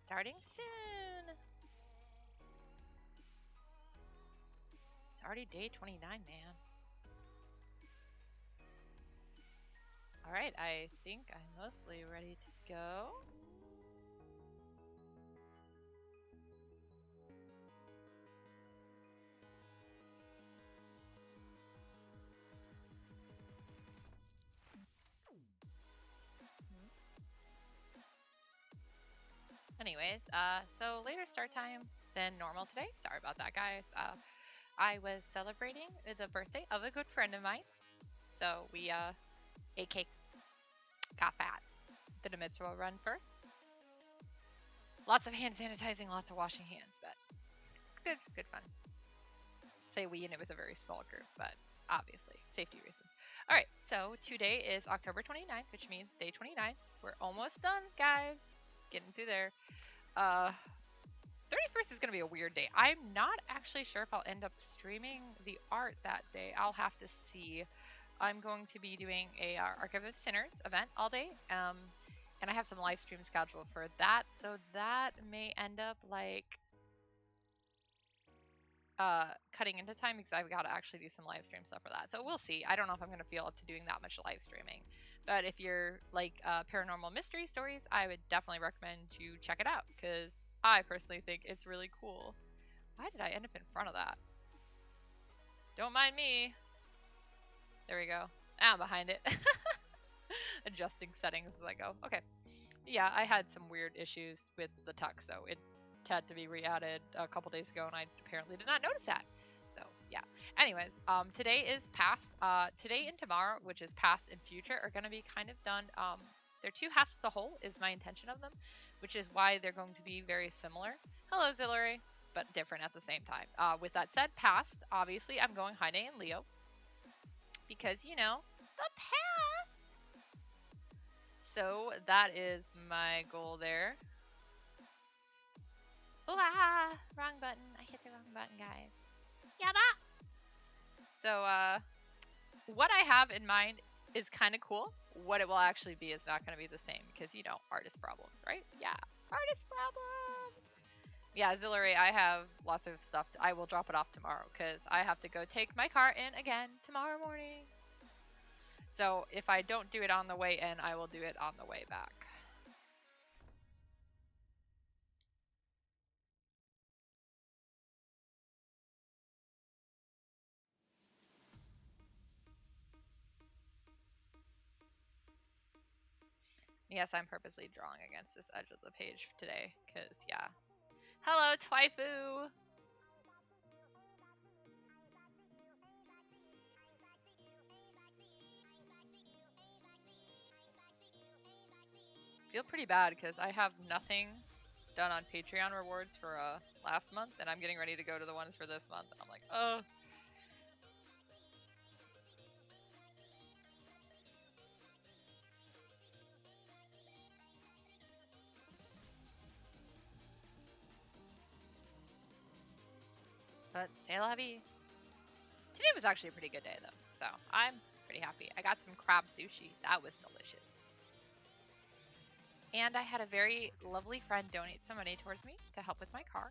Starting soon. It's already day 29, man. Alright, I think I'm mostly ready to go. Anyways, so later start time than normal today. Sorry about that, guys. I was celebrating the birthday of a good friend of mine. So we ate cake, got fat, did a mitzvah run first. Lots of hand sanitizing, lots of washing hands, but it's good fun. Say we, and it was a very small group, but obviously, safety reasons. Alright, so today is October 29th, which means day 29. We're almost done, guys. Getting through there. 31st is going to be a weird day. I'm not actually sure if I'll end up streaming the art that day. I'll have to see. I'm going to be doing a Archive of Sinners event all day. And I have some live stream scheduled for that. So that may end up like cutting into time because I've got to actually do some live stream stuff for that. So we'll see. I don't know if I'm going to feel up to doing that much live streaming. But if you're like paranormal mystery stories, I would definitely recommend you check it out because I personally think it's really cool. Why did I end up in front of that? Don't mind me. There we go. I'm behind it. Adjusting settings as I go. Okay. Yeah, I had some weird issues with the tuck, so it had to be re-added a couple days ago, and I apparently did not notice that. So yeah. Anyways, today is past. Today and tomorrow, which is past and future, are going to be kind of done. They're two halves of the whole is my intention of them, which is why they're going to be very similar. Hello, Zillary, but different at the same time. With that said, past, obviously, I'm going Haine and Leo because, you know, the past. So that is my goal there. Ooh, wrong button. I hit the wrong button, guys. Yaba! So, what I have in mind is kind of cool. What it will actually be is not going to be the same because, you know, artist problems, right? Yeah, artist problems. Yeah, Zillary, I have lots of stuff. I will drop it off tomorrow because I have to go take my car in again tomorrow morning. So if I don't do it on the way in, I will do it on the way back. Yes, I'm purposely drawing against this edge of the page today because, yeah. Hello, Twaifu! Feel pretty bad because I have nothing done on Patreon rewards for last month, and I'm getting ready to go to the ones for this month. And I'm like, oh. But c'est la vie. Today was actually a pretty good day though, so I'm pretty happy. I got some crab sushi. That was delicious. And I had a very lovely friend donate some money towards me to help with my car.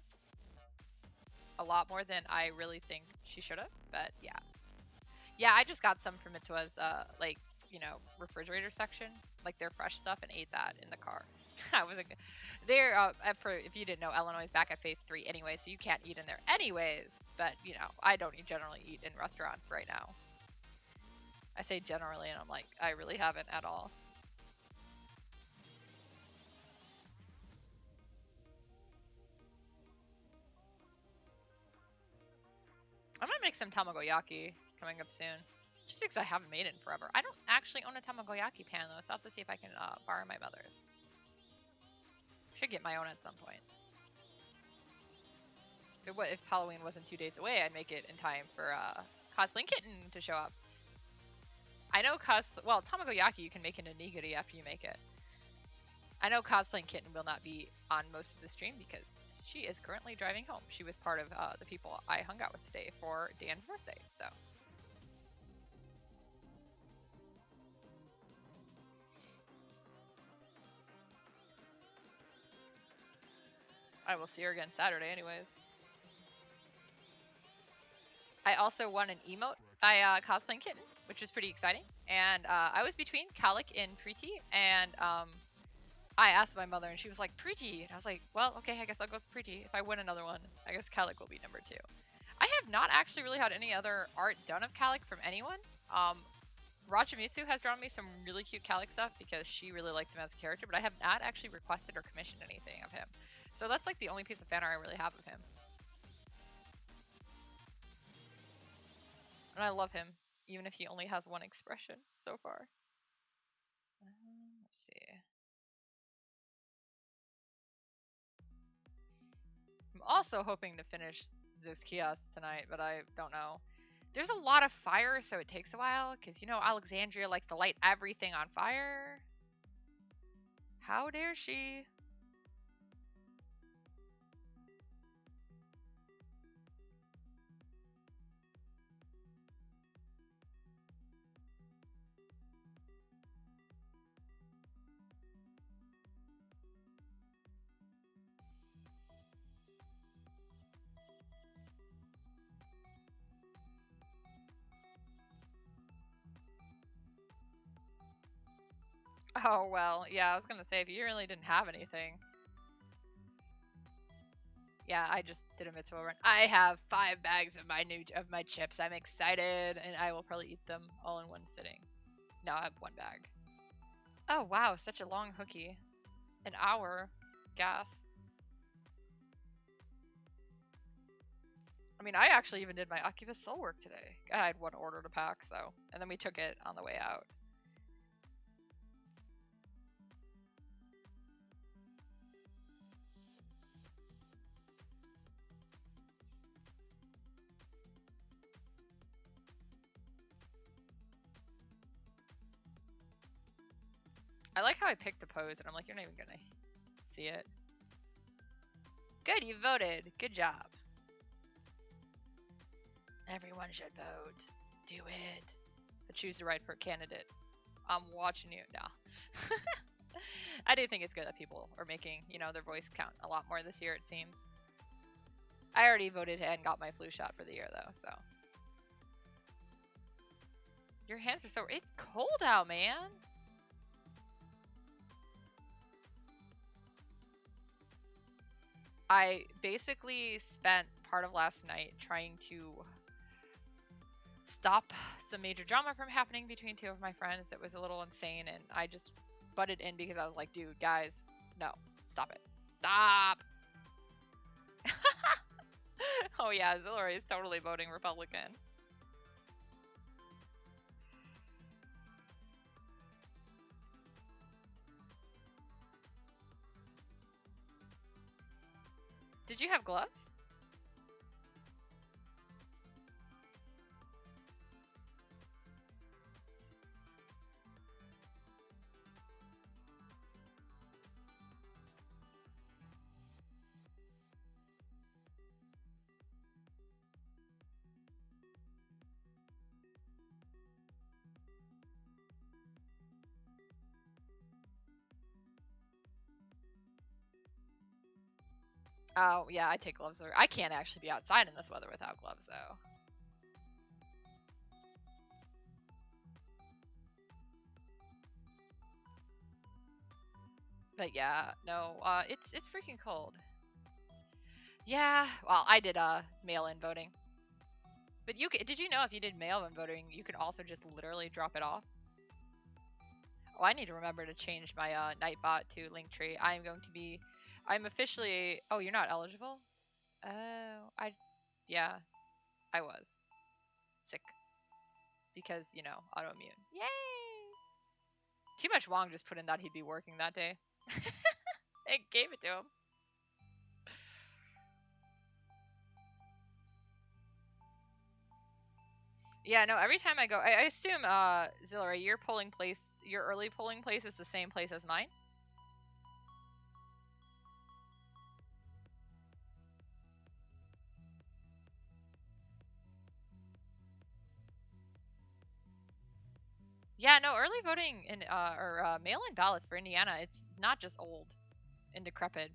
A lot more than I really think she should have, but yeah. Yeah, I just got some from Mitsua's, like, you know, refrigerator section, like their fresh stuff, and ate that in the car. I wasn't. They're if you didn't know, Illinois is back at phase 3 anyway, so you can't eat in there anyways. But you know, I don't generally eat in restaurants right now. I say generally, and I'm like, I really haven't at all. I might make some tamagoyaki coming up soon, just because I haven't made it in forever. I don't actually own a tamagoyaki pan though, so I'll have to see if I can borrow my mother's. Should get my own at some point. If Halloween wasn't 2 days away, I'd make it in time for Cosplaying Kitten to show up. I know well, tamagoyaki you can make into nigiri after you make it. I know Cosplaying Kitten will not be on most of the stream because she is currently driving home. She was part of the people I hung out with today for Dan's birthday, so. I will see her again Saturday anyways. I also won an emote by cosplaying Kitten, which was pretty exciting. And I was between Calic and Preeti, and I asked my mother, and she was like, Preeti. And I was like, well, okay, I guess I'll go with Preeti. If I win another one, I guess Calic will be number 2. I have not actually really had any other art done of Calic from anyone. Rajamitsu has drawn me some really cute Calic stuff because she really likes him as a character, but I have not actually requested or commissioned anything of him. So that's like the only piece of fan art I really have of him. And I love him, even if he only has one expression so far. Let's see. I'm also hoping to finish Zeus Kiosk tonight, but I don't know. There's a lot of fire, so it takes a while, because, you know, Alexandria likes to light everything on fire. How dare she? Oh, well, yeah, I was gonna say, if you really didn't have anything. Yeah, I just did a mitzvah run. I have 5 bags of my chips. I'm excited, and I will probably eat them all in one sitting. No, I have 1 bag. Oh, wow, such a long hookie. An hour. Gas. I mean, I actually even did my Oculus Soul work today. I had 1 order to pack, so. And then we took it on the way out. I like how I picked the pose, and I'm like, you're not even gonna see it. Good, you voted. Good job. Everyone should vote. Do it. But choose the right candidate. I'm watching you now. I do think it's good that people are making, you know, their voice count a lot more this year, it seems. I already voted and got my flu shot for the year, though, so. Your hands are so... It's cold out, man. I basically spent part of last night trying to stop some major drama from happening between 2 of my friends that was a little insane, and I just butted in because I was like, dude, guys, no, stop it. Stop! Oh yeah, Zillary is totally voting Republican. Did you have gloves? Oh, yeah, I take gloves. I can't actually be outside in this weather without gloves, though. But yeah, no, it's freaking cold. Yeah, well, I did mail-in voting. But did you know if you did mail-in voting, you could also just literally drop it off? Oh, I need to remember to change my Nightbot to Linktree. I'm officially... Oh, you're not eligible? Oh, yeah, I was. Sick. Because, you know, autoimmune. Yay! Too much Wong just put in that he'd be working that day. It gave it to him. Yeah, no, every time I go, I assume, Zillary, your early polling place is the same place as mine? Yeah, no, early voting or mail-in ballots for Indiana, it's not just old and decrepit.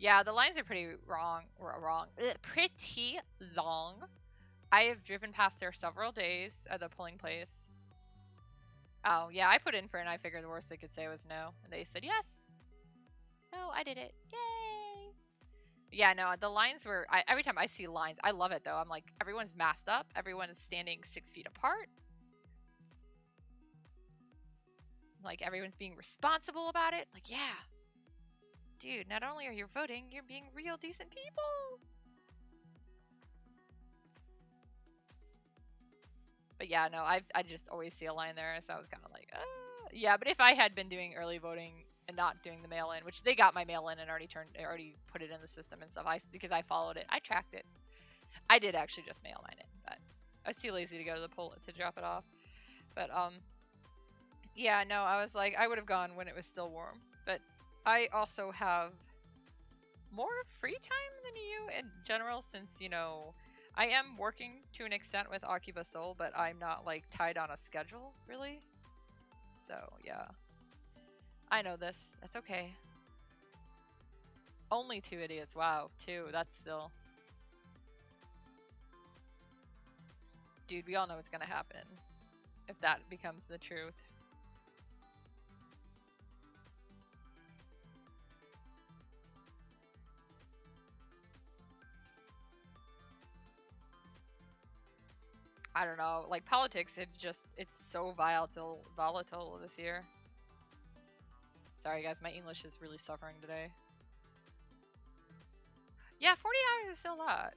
Yeah, the lines are pretty pretty long. I have driven past there several days at the polling place. Oh, yeah, I put in for it and I figured the worst they could say was no. And they said yes. So I did it. Yay! Yeah, no, the lines were. Every time I see lines, I love it though. I'm like, everyone's masked up. Everyone is standing 6 feet apart. Like, everyone's being responsible about it. Like, yeah. Dude, not only are you voting, you're being real decent people. But yeah, no, I just always see a line there, so I was kind of like, yeah. But if I had been doing early voting and not doing the mail-in, which they got my mail-in and already put it in the system and stuff, because I followed it, I tracked it. I did actually just mail mine in, but I was too lazy to go to the poll to drop it off. But yeah, no, I was like, I would have gone when it was still warm. But I also have more free time than you in general, since, you know, I am working to an extent with Akiba Soul, but I'm not like tied on a schedule really. So yeah, I know this. That's okay. Only 2 idiots. Wow, 2. That's still. Dude, we all know what's gonna happen if that becomes the truth. I don't know, like politics, it's so volatile this year. Sorry guys, my English is really suffering today. Yeah, 40 hours is still a lot.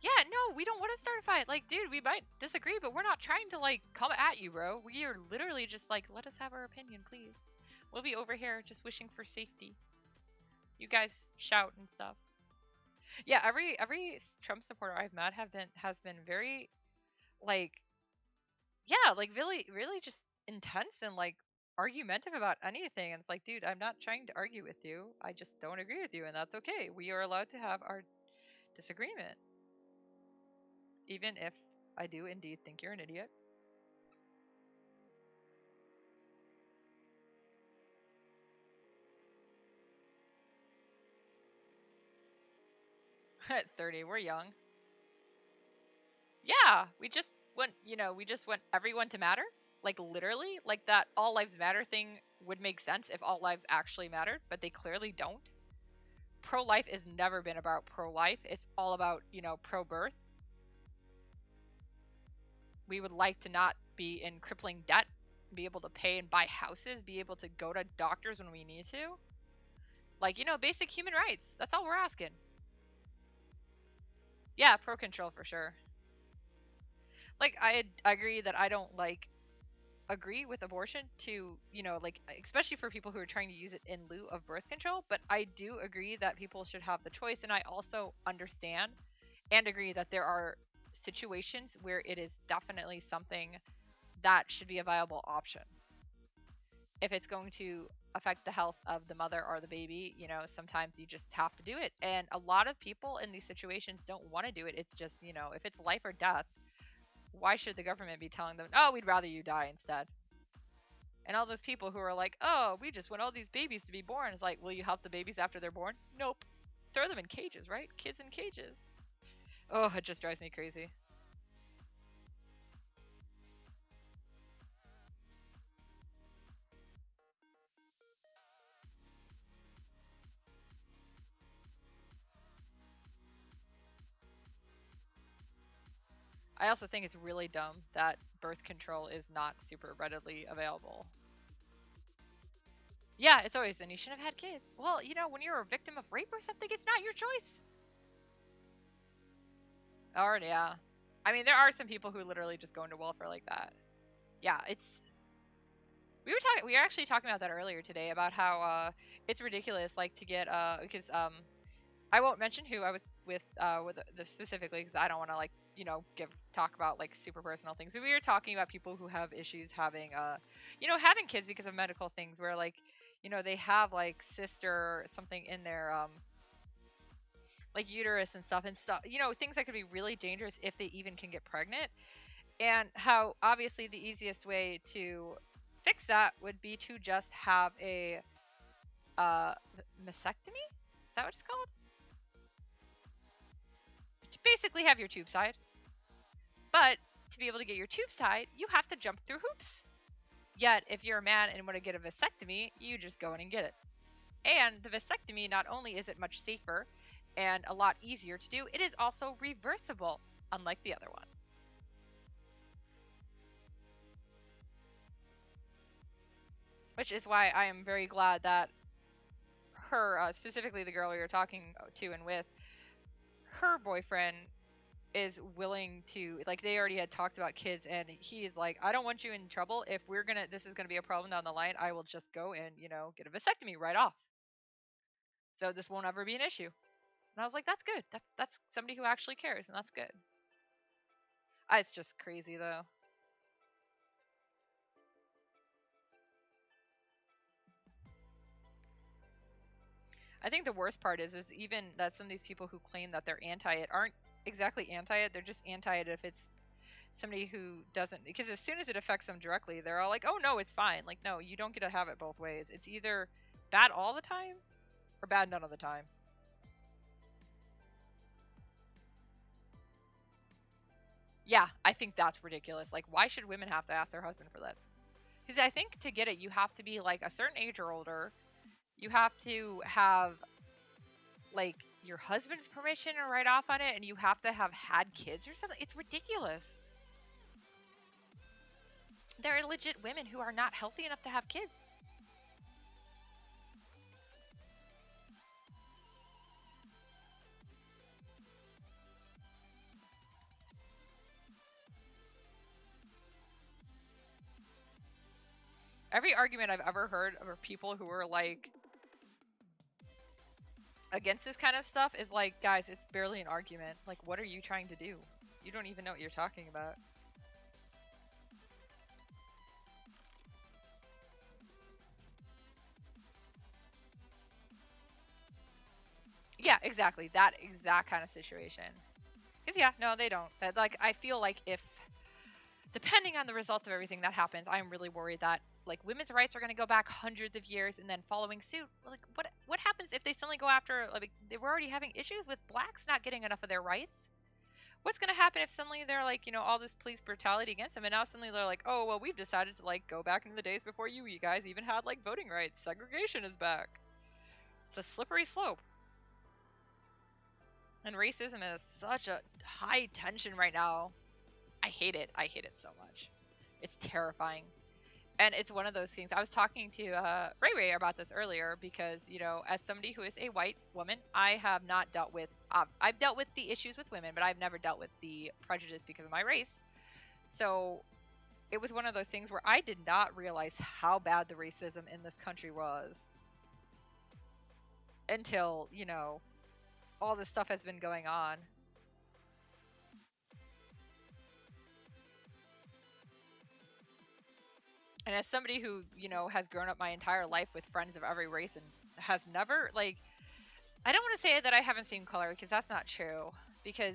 Yeah, no, we don't want to start a fight. Like, dude, we might disagree, but we're not trying to, like, come at you, bro. We are literally just like, let us have our opinion, please. We'll be over here just wishing for safety. You guys shout and stuff. Yeah, every Trump supporter I've met has been very, like, yeah, like really just intense and like argumentative about anything. And it's like, dude, I'm not trying to argue with you. I just don't agree with you, and that's okay. We are allowed to have our disagreement, even if I do indeed think you're an idiot. 30, we're young. Yeah, we just want everyone to matter. Like literally, like that all lives matter thing would make sense if all lives actually mattered, but they clearly don't. Pro-life has never been about pro-life. It's all about, pro-birth. We would like to not be in crippling debt, be able to pay and buy houses, be able to go to doctors when we need to. Like, basic human rights. That's all we're asking. Yeah, pro-control for sure. Like, I agree that I don't, like, agree with abortion to, like, especially for people who are trying to use it in lieu of birth control, but I do agree that people should have the choice, and I also understand and agree that there are situations where it is definitely something that should be a viable option. If it's going to affect the health of the mother or the baby, sometimes you just have to do it. And a lot of people in these situations don't want to do it. It's just, if it's life or death, why should the government be telling them, oh, we'd rather you die instead? And all those people who are like, oh, we just want all these babies to be born. It's like, will you help the babies after they're born? Nope. Throw them in cages, right? Kids in cages. Oh, it just drives me crazy. I also think it's really dumb that birth control is not super readily available. Yeah, it's always, and you shouldn't have had kids. Well, when you're a victim of rape or something, it's not your choice. Or, yeah. I mean, there are some people who literally just go into welfare like that. Yeah, we were actually talking about that earlier today, about how it's ridiculous, like, to get because I won't mention who I was with specifically, because I don't want to, like, talk about like super personal things. But we were talking about people who have issues having having kids because of medical things, where, like, they have like cyst or something in their like uterus and stuff, things that could be really dangerous if they even can get pregnant. And how obviously the easiest way to fix that would be to just have a mastectomy? Is that what it's called? To basically have your tubes tied. But to be able to get your tubes tied, you have to jump through hoops. Yet, if you're a man and want to get a vasectomy, you just go in and get it. And the vasectomy, not only is it much safer and a lot easier to do, it is also reversible, unlike the other one. Which is why I am very glad that her, specifically the girl we were talking to and with, her boyfriend is willing to, like, they already had talked about kids, and he's like, I don't want you in trouble. If this is gonna be a problem down the line, I will just go and, get a vasectomy right off. So this won't ever be an issue. And I was like, that's good. That's somebody who actually cares, and that's good. It's just crazy though. I think the worst part is even that some of these people who claim that they're anti it aren't exactly anti it. They're just anti it if it's somebody who doesn't, because as soon as it affects them directly, they're all like, oh no, it's fine. Like, no, you don't get to have it both ways. It's either bad all the time or bad none of the time. Yeah, I think that's ridiculous. Like, why should women have to ask their husband for that? Because I think to get it, you have to be like a certain age or older. You have to have like your husband's permission or write off on it, and you have to have had kids or something. It's ridiculous. There are legit women who are not healthy enough to have kids. Every argument I've ever heard of people who are like against this kind of stuff is like, guys, it's barely an argument. Like, what are you trying to do? You don't even know what you're talking about. Yeah, exactly. That exact kind of situation. Because, yeah, no, they don't. Like, I feel like if, depending on the results of everything that happens, I'm really worried that, like, women's rights are going to go back hundreds of years, and then following suit, like, what happens if they suddenly go after, like, they were already having issues with blacks not getting enough of their rights? What's going to happen if suddenly they're like, all this police brutality against them, and now suddenly they're like, oh, well, we've decided to, like, go back into the days before you guys even had, like, voting rights. Segregation is back. It's a slippery slope. And racism is such a high tension right now. I hate it. I hate it so much. It's terrifying. And it's one of those things. I was talking to Ray Ray about this earlier because, as somebody who is a white woman, I have not dealt with, I've dealt with the issues with women, but I've never dealt with the prejudice because of my race. So it was one of those things where I did not realize how bad the racism in this country was until, all this stuff has been going on. And as somebody who, has grown up my entire life with friends of every race and has never, like, I don't want to say that I haven't seen color because that's not true. Because,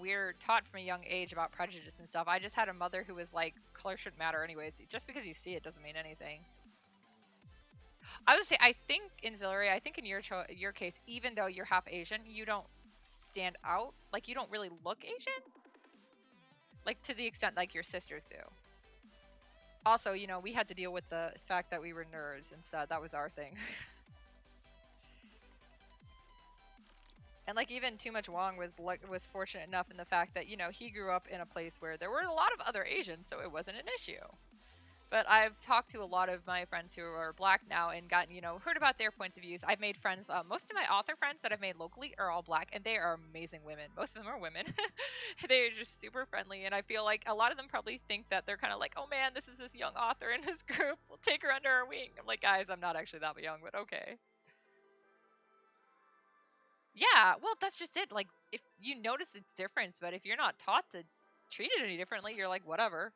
we're taught from a young age about prejudice and stuff. I just had a mother who was like, color shouldn't matter anyways. Just because you see it doesn't mean anything. I would say, I think in Zillary, I think in your case, even though you're half Asian, you don't stand out. Like, you don't really look Asian. Like, to the extent like your sisters do. Also, we had to deal with the fact that we were nerds instead. That was our thing. And like even Too Much Wong was fortunate enough in the fact that, he grew up in a place where there were a lot of other Asians, so it wasn't an issue. But I've talked to a lot of my friends who are black now and gotten, heard about their points of views. I've made friends. Most of my author friends that I've made locally are all black, and they are amazing women. Most of them are women. They're just super friendly, and I feel like a lot of them probably think that they're kind of like, oh man, this is this young author in this group. We'll take her under our wing. I'm like, guys, I'm not actually that young, but okay. Yeah, well, that's just it. Like, if you notice its difference, but if you're not taught to treat it any differently, you're like, whatever.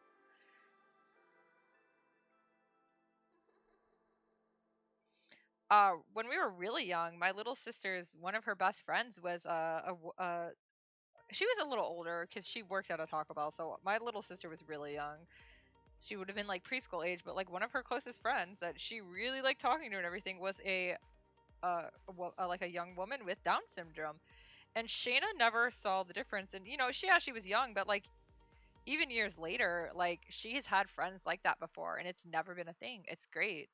When we were really young, my little sister's one of her best friends was she was a little older because she worked at a Taco Bell. So my little sister was really young. She would have been like preschool age, but like one of her closest friends that she really liked talking to and everything was a like a young woman with Down syndrome, and Shayna never saw the difference. And she was young, but like even years later, like she has had friends like that before, and it's never been a thing. It's great.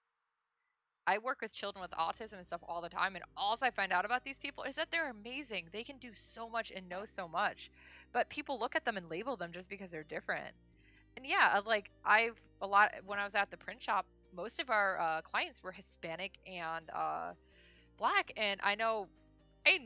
I work with children with autism and stuff all the time, and all I find out about these people is that they're amazing. They can do so much and know so much, but people look at them and label them just because they're different. And yeah, like when I was at the print shop, most of our clients were Hispanic and Black, and I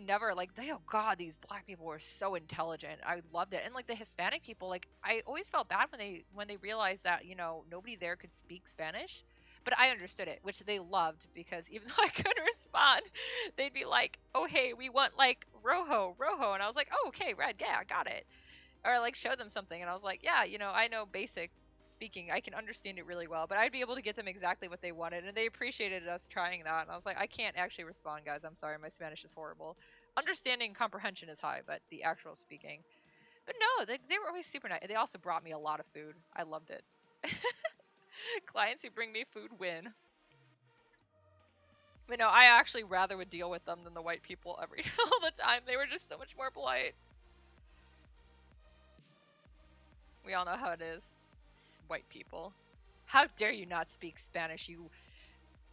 never like they oh god these Black people were so intelligent. I loved it. And like the Hispanic people, like I always felt bad when they realized that nobody there could speak Spanish, but I understood it, which they loved, because even though I couldn't respond, they'd be like, oh hey, we want like rojo, and I was like, oh okay, red, yeah, I got it. Or like show them something, and I was like, yeah, I know basic speaking, I can understand it really well, but I'd be able to get them exactly what they wanted, and they appreciated us trying that. And I was like, I can't actually respond, guys, I'm sorry, my Spanish is horrible. Understanding and comprehension is high, but the actual speaking, but no, they were always super nice. They also brought me a lot of food. I loved it. Clients who bring me food win. But no, I actually rather would deal with them than the white people all the time. They were just so much more polite. We all know how it is. White people. How dare you not speak Spanish, you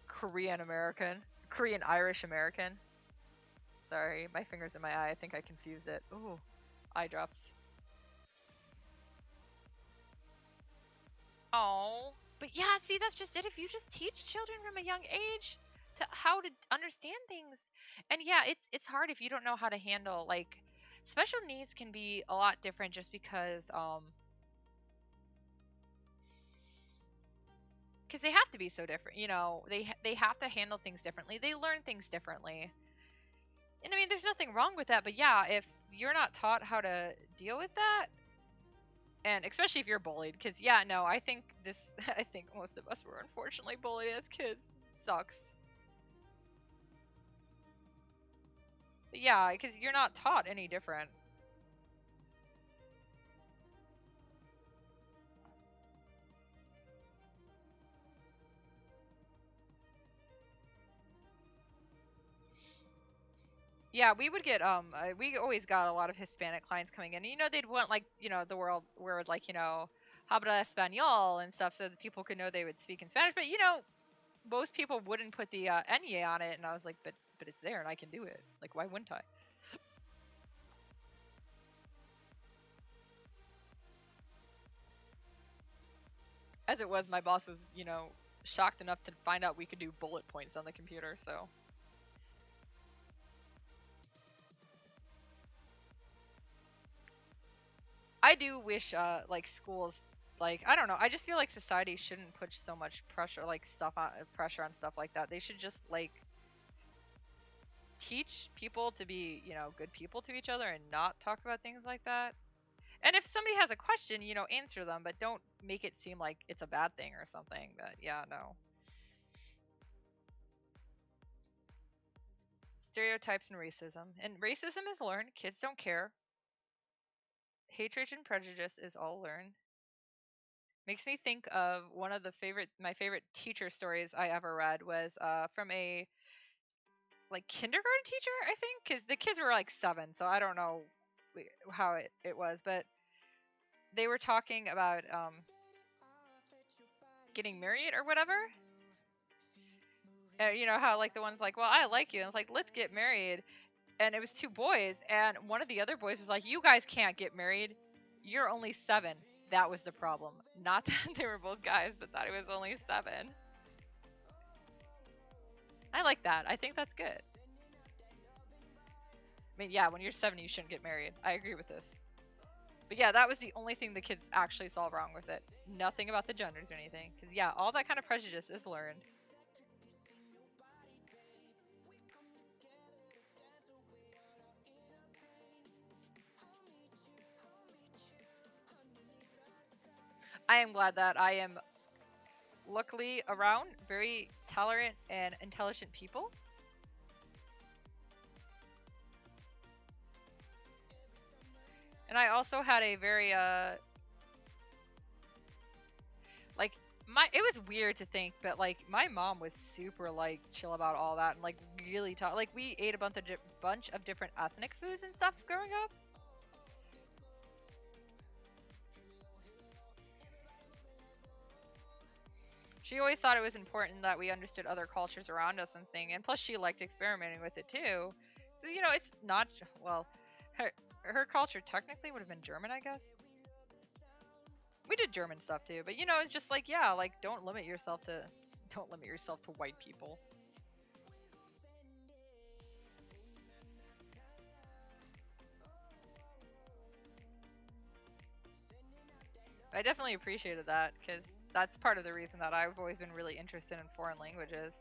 Korean Irish American. Sorry, my finger's in my eye. I think I confused it. Ooh, eye drops. Oh, but yeah, see, that's just it. If you just teach children from a young age to how to understand things, and yeah, it's hard if you don't know how to handle like special needs can be a lot different just because they have to be so different. They have to handle things differently. They learn things differently. And I mean, there's nothing wrong with that, but yeah, if you're not taught how to deal with that, and especially if you're bullied, because yeah, no, I think I think most of us were unfortunately bullied as kids. Sucks. But yeah, because you're not taught any different. Yeah, we would get we always got a lot of Hispanic clients coming in. They'd want like the word like habla español and stuff, so that people could know they would speak in Spanish. But most people wouldn't put the "nye" on it, and I was like, but it's there and I can do it. Like, why wouldn't I? As it was, my boss was shocked enough to find out we could do bullet points on the computer. So I do wish like schools, like I don't know, I just feel like society shouldn't put so much pressure pressure on stuff like that. They should just like teach people to be good people to each other and not talk about things like that. And if somebody has a question, answer them, but don't make it seem like it's a bad thing or something. But yeah, no. Stereotypes and racism. And racism is learned. Kids don't care. Hatred and prejudice is all learned. Makes me think of one of my favorite teacher stories I ever read was from a like kindergarten teacher, I think, because the kids were like 7, so I don't know how it was, but they were talking about getting married or whatever. You know how like the one's like, well, I like you, and it's like, let's get married. And it was 2 boys, and one of the other boys was like, you guys can't get married, you're only 7. That was the problem. Not that they were both guys, but that it was only 7. I like that. I think that's good. I mean, yeah, when you're 7, you shouldn't get married. I agree with this. But yeah, that was the only thing the kids actually saw wrong with it. Nothing about the genders or anything. Because yeah, all that kind of prejudice is learned. I am glad that I am luckily around very tolerant and intelligent people. And I also had a very like it was weird to think, but like my mom was super like chill about all that and like really taught. Like we ate a bunch of different ethnic foods and stuff growing up. She always thought it was important that we understood other cultures around us and thing, and plus she liked experimenting with it too. So you know, it's not well, her culture technically would have been German, I guess. We did German stuff too, but you know, it's just like yeah, like don't limit yourself to white people. I definitely appreciated that because that's part of the reason that I've always been really interested in foreign languages.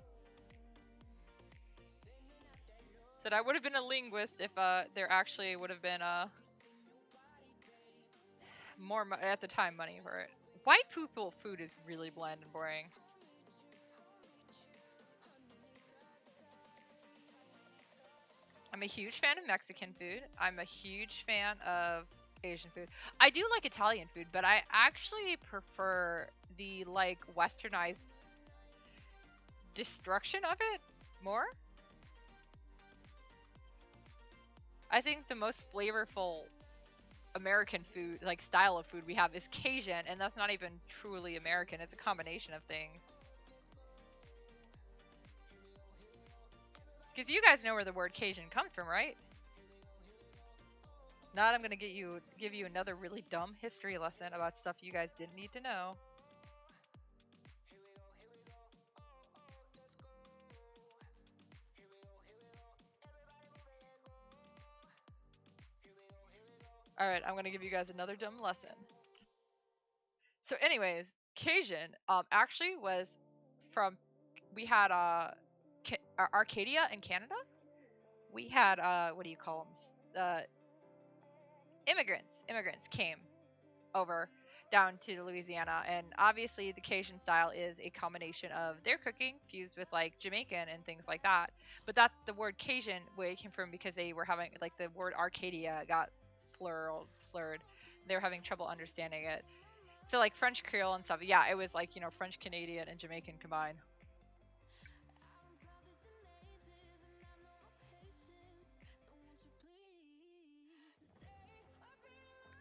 That I would have been a linguist if there actually would have been more at the time money for it. White people food is really bland and boring. I'm a huge fan of Mexican food. I'm a huge fan of Asian food. I do like Italian food, but I actually prefer the like westernized destruction of it more. I think the most flavorful American food, like style of food we have is Cajun, and that's not even truly American. It's a combination of things. Because you guys know where the word Cajun comes from, right? Not I'm gonna give you another really dumb history lesson about stuff you guys didn't need to know. Alright, I'm gonna give you guys another dumb lesson. So anyways, Cajun actually was from, we had Arcadia in Canada. We had what do you call them? Immigrants came over down to Louisiana, and obviously the Cajun style is a combination of their cooking fused with like Jamaican and things like that. But that the word Cajun where it came from because they were having like the word Arcadia got slurred. They were having trouble understanding it. So like French Creole and stuff. Yeah, it was like, you know, French Canadian and Jamaican combined.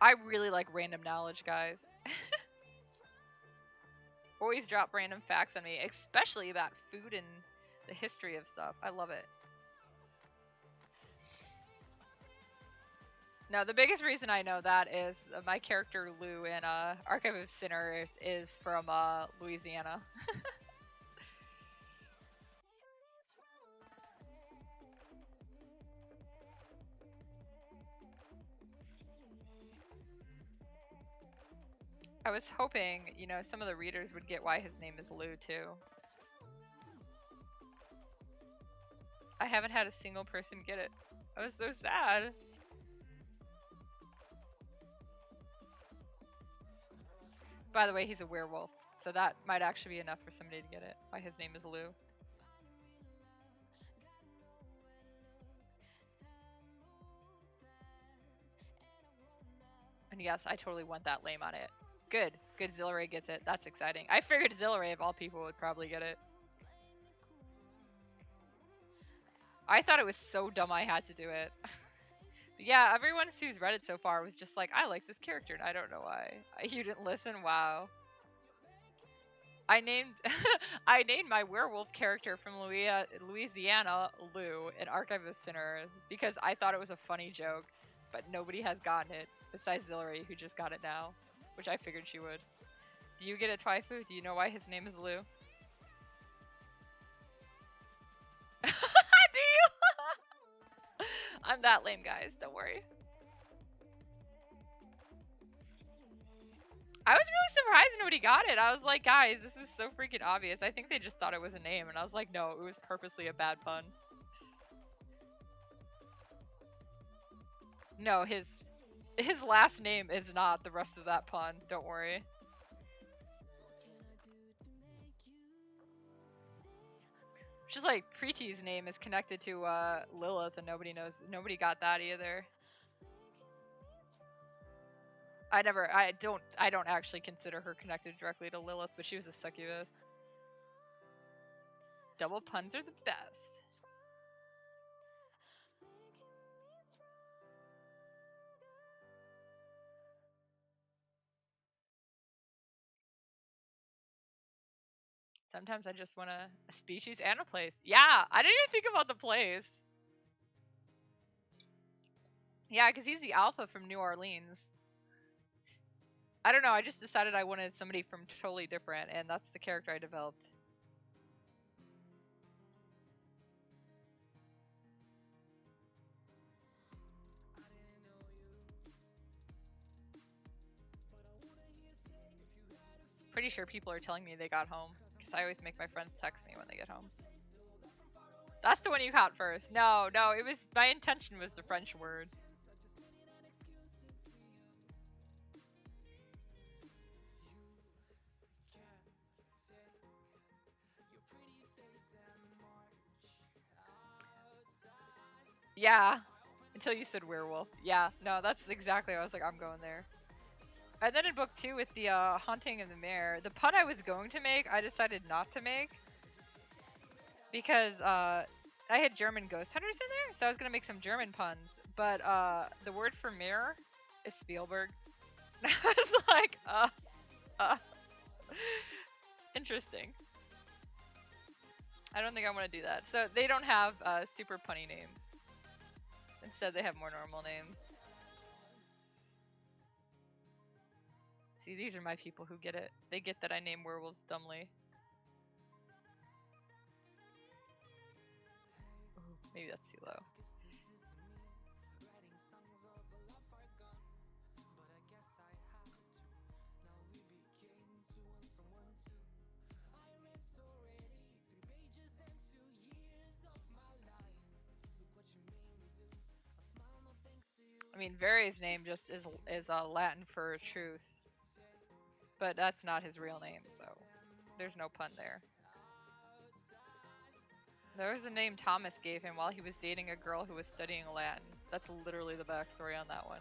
I really like random knowledge, guys. Always drop random facts on me, especially about food and the history of stuff. I love it. No, the biggest reason I know that is my character Lou in Archive of Sinners is from Louisiana. I was hoping, you know, some of the readers would get why his name is Lou too. I haven't had a single person get it. I was so sad. By the way, he's a werewolf, so that might actually be enough for somebody to get it. Why his name is Lou. And yes, I totally want that lame on it. Good. Good, Zillray gets it. That's exciting. I figured Zillray, of all people, would probably get it. I thought it was so dumb I had to do it. Yeah, everyone who's read it so far was just like, I like this character, and I don't know why. You didn't listen? Wow. I named I named my werewolf character from Louisiana Lou in Archive of Sinners because I thought it was a funny joke, but nobody has gotten it besides Zillary, who just got it now, which I figured she would. Do you get it, Twaifu? Do you know why his name is Lou? Do you? I'm that lame, guys. Don't worry. I was really surprised nobody got it. I was like, guys, this was so freaking obvious. I think they just thought it was a name, and I was like, no, it was purposely a bad pun. No, his last name is not the rest of that pun. Don't worry. Just like Preeti's name is connected to Lilith, and nobody got that either. I don't actually consider her connected directly to Lilith, but she was a succubus. Double puns are the best. Sometimes I just want a species and a place. Yeah, I didn't even think about the place. Yeah, because he's the alpha from New Orleans. I don't know, I just decided I wanted somebody from totally different, and that's the character I developed. Pretty sure people are telling me they got home, because I always make my friends text me when they get home. That's the one you caught first. No, it was, my intention was the French word. Yeah, until you said werewolf. Yeah, no, that's exactly what I was like, I'm going there. And then in book 2 with the haunting of the mare, the pun I was going to make, I decided not to make. Because I had German ghost hunters in there, so I was going to make some German puns. But the word for mirror is Spielberg. I was like, interesting. I don't think I want to do that. So they don't have super punny names. Instead, they have more normal names. See, these are my people who get it. They get that I name werewolves dumbly. Ooh, maybe that's too low. I mean, Vari's name just is Latin for truth. But that's not his real name, so there's no pun there. There was a name Thomas gave him while he was dating a girl who was studying Latin. That's literally the backstory on that one.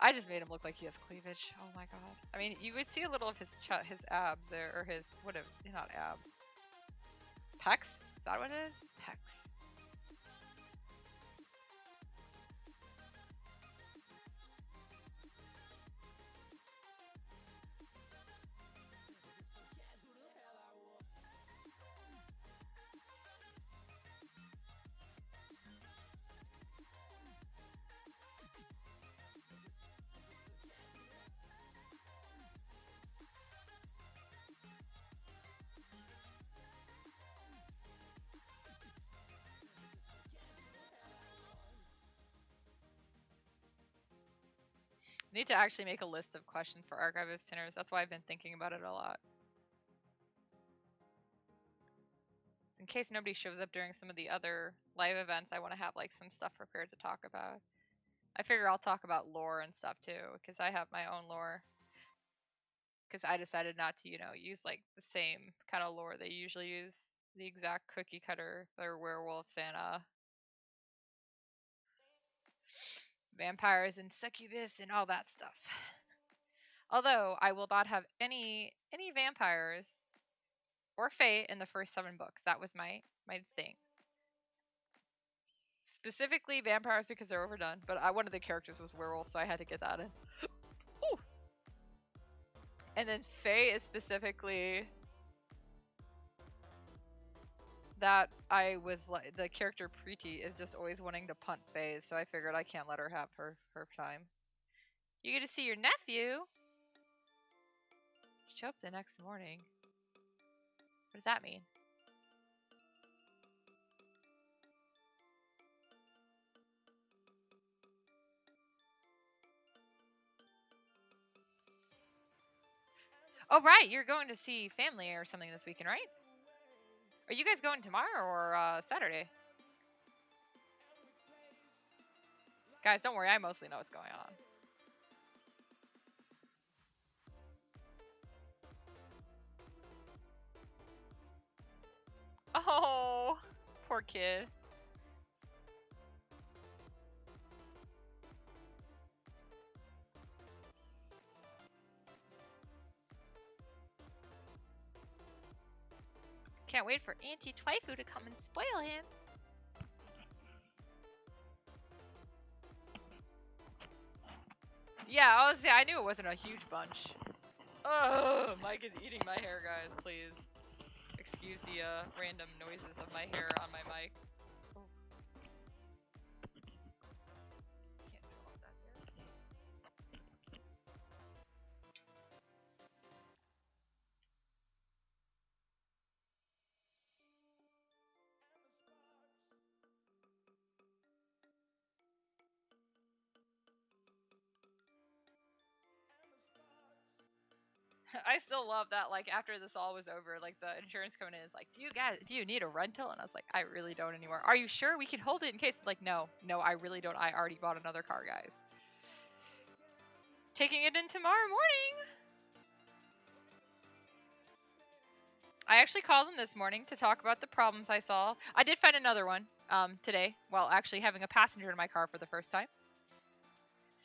I just made him look like he has cleavage. Oh my god. I mean, you would see a little of his abs there, or his, whatever, not abs. Pecs? Is that what it is? Pecs. I need to actually make a list of questions for Archive of Sinners. That's why I've been thinking about it a lot. In case nobody shows up during some of the other live events, I want to have like some stuff prepared to talk about. I figure I'll talk about lore and stuff too, because I have my own lore. Because I decided not to, use like the same kind of lore they usually use, the exact cookie cutter, or werewolves and vampires and succubus and all that stuff. Although I will not have any vampires or fae in the first 7 books. That was my thing. Specifically vampires because they're overdone, but one of the characters was werewolf, so I had to get that in. Ooh. And then fae is specifically that I was like, the character Preeti is just always wanting to punt fae, so I figured I can't let her have her time. You get to see your nephew. Show up the next morning. What does that mean? Oh, right, you're going to see family or something this weekend, right? Are you guys going tomorrow or Saturday? Guys, don't worry, I mostly know what's going on. Oh, poor kid. Can't wait for Auntie Twaifu to come and spoil him. Yeah, I knew it wasn't a huge bunch. Oh, Mike is eating my hair, guys. Please excuse the random noises of my hair on my mic. Oh. Can't do all that here. I still love that, like, after this all was over, like, the insurance company is like, do you need a rental? And I was like, I really don't anymore. Are you sure we can hold it in case? Like, no, I really don't. I already bought another car, guys. Taking it in tomorrow morning. I actually called them this morning to talk about the problems I saw. I did find another one today, while actually having a passenger in my car for the first time.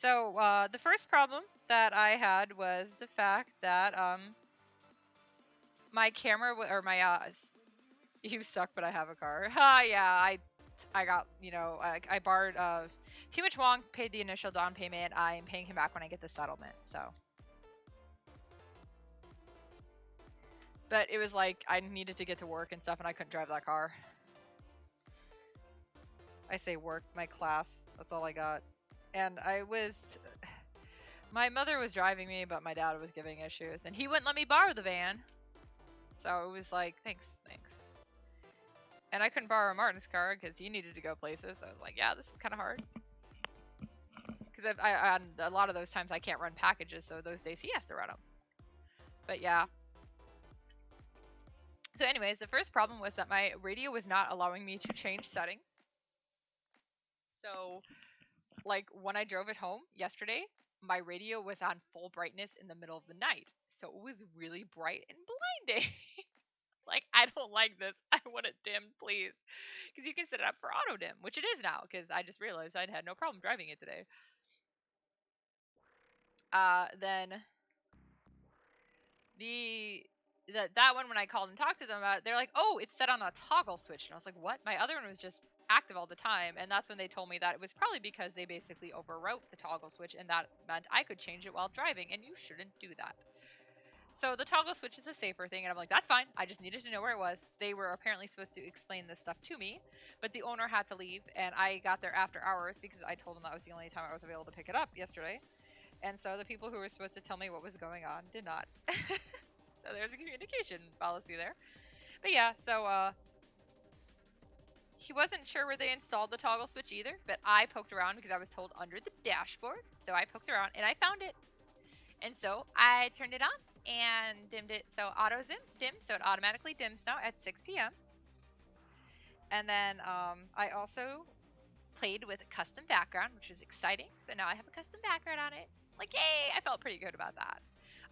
So the first problem that I had was the fact that my camera or my you suck, but I have a car. Yeah, I got, you know, I borrowed Too Much Wong paid the initial down payment. I am paying him back when I get the settlement. So. But it was like I needed to get to work and stuff, and I couldn't drive that car. I say work, my class. That's all I got. And my mother was driving me, but my dad was giving issues, and he wouldn't let me borrow the van. So it was like, thanks. And I couldn't borrow Martin's car because he needed to go places. So I was like, yeah, this is kind of hard. Because on a lot of those times I can't run packages, so those days he has to run them. But yeah. So anyways, the first problem was that my radio was not allowing me to change settings. So, like, when I drove it home yesterday, my radio was on full brightness in the middle of the night. So it was really bright and blinding. Like, I don't like this. I want it dimmed, please. Because you can set it up for auto dim, which it is now, because I just realized I'd had no problem driving it today. Then that one, when I called and talked to them about it, they're like, oh, it's set on a toggle switch. And I was like, what? My other one was just active all the time. And that's when they told me that it was probably because they basically overwrote the toggle switch, and that meant I could change it while driving, and you shouldn't do that. So the toggle switch is a safer thing, and I'm like, that's fine. I just needed to know where it was. They were apparently supposed to explain this stuff to me, but the owner had to leave, and I got there after hours because I told them that was the only time I was available to pick it up yesterday. And so the people who were supposed to tell me what was going on did not. So there's a communication policy there. But yeah, so he wasn't sure where they installed the toggle switch either, but I poked around because I was told under the dashboard. So I poked around and I found it. And so I turned it on and dimmed it. So auto dim, so it automatically dims now at 6 p.m. And then I also played with a custom background, which was exciting. So now I have a custom background on it. Like, yay! I felt pretty good about that.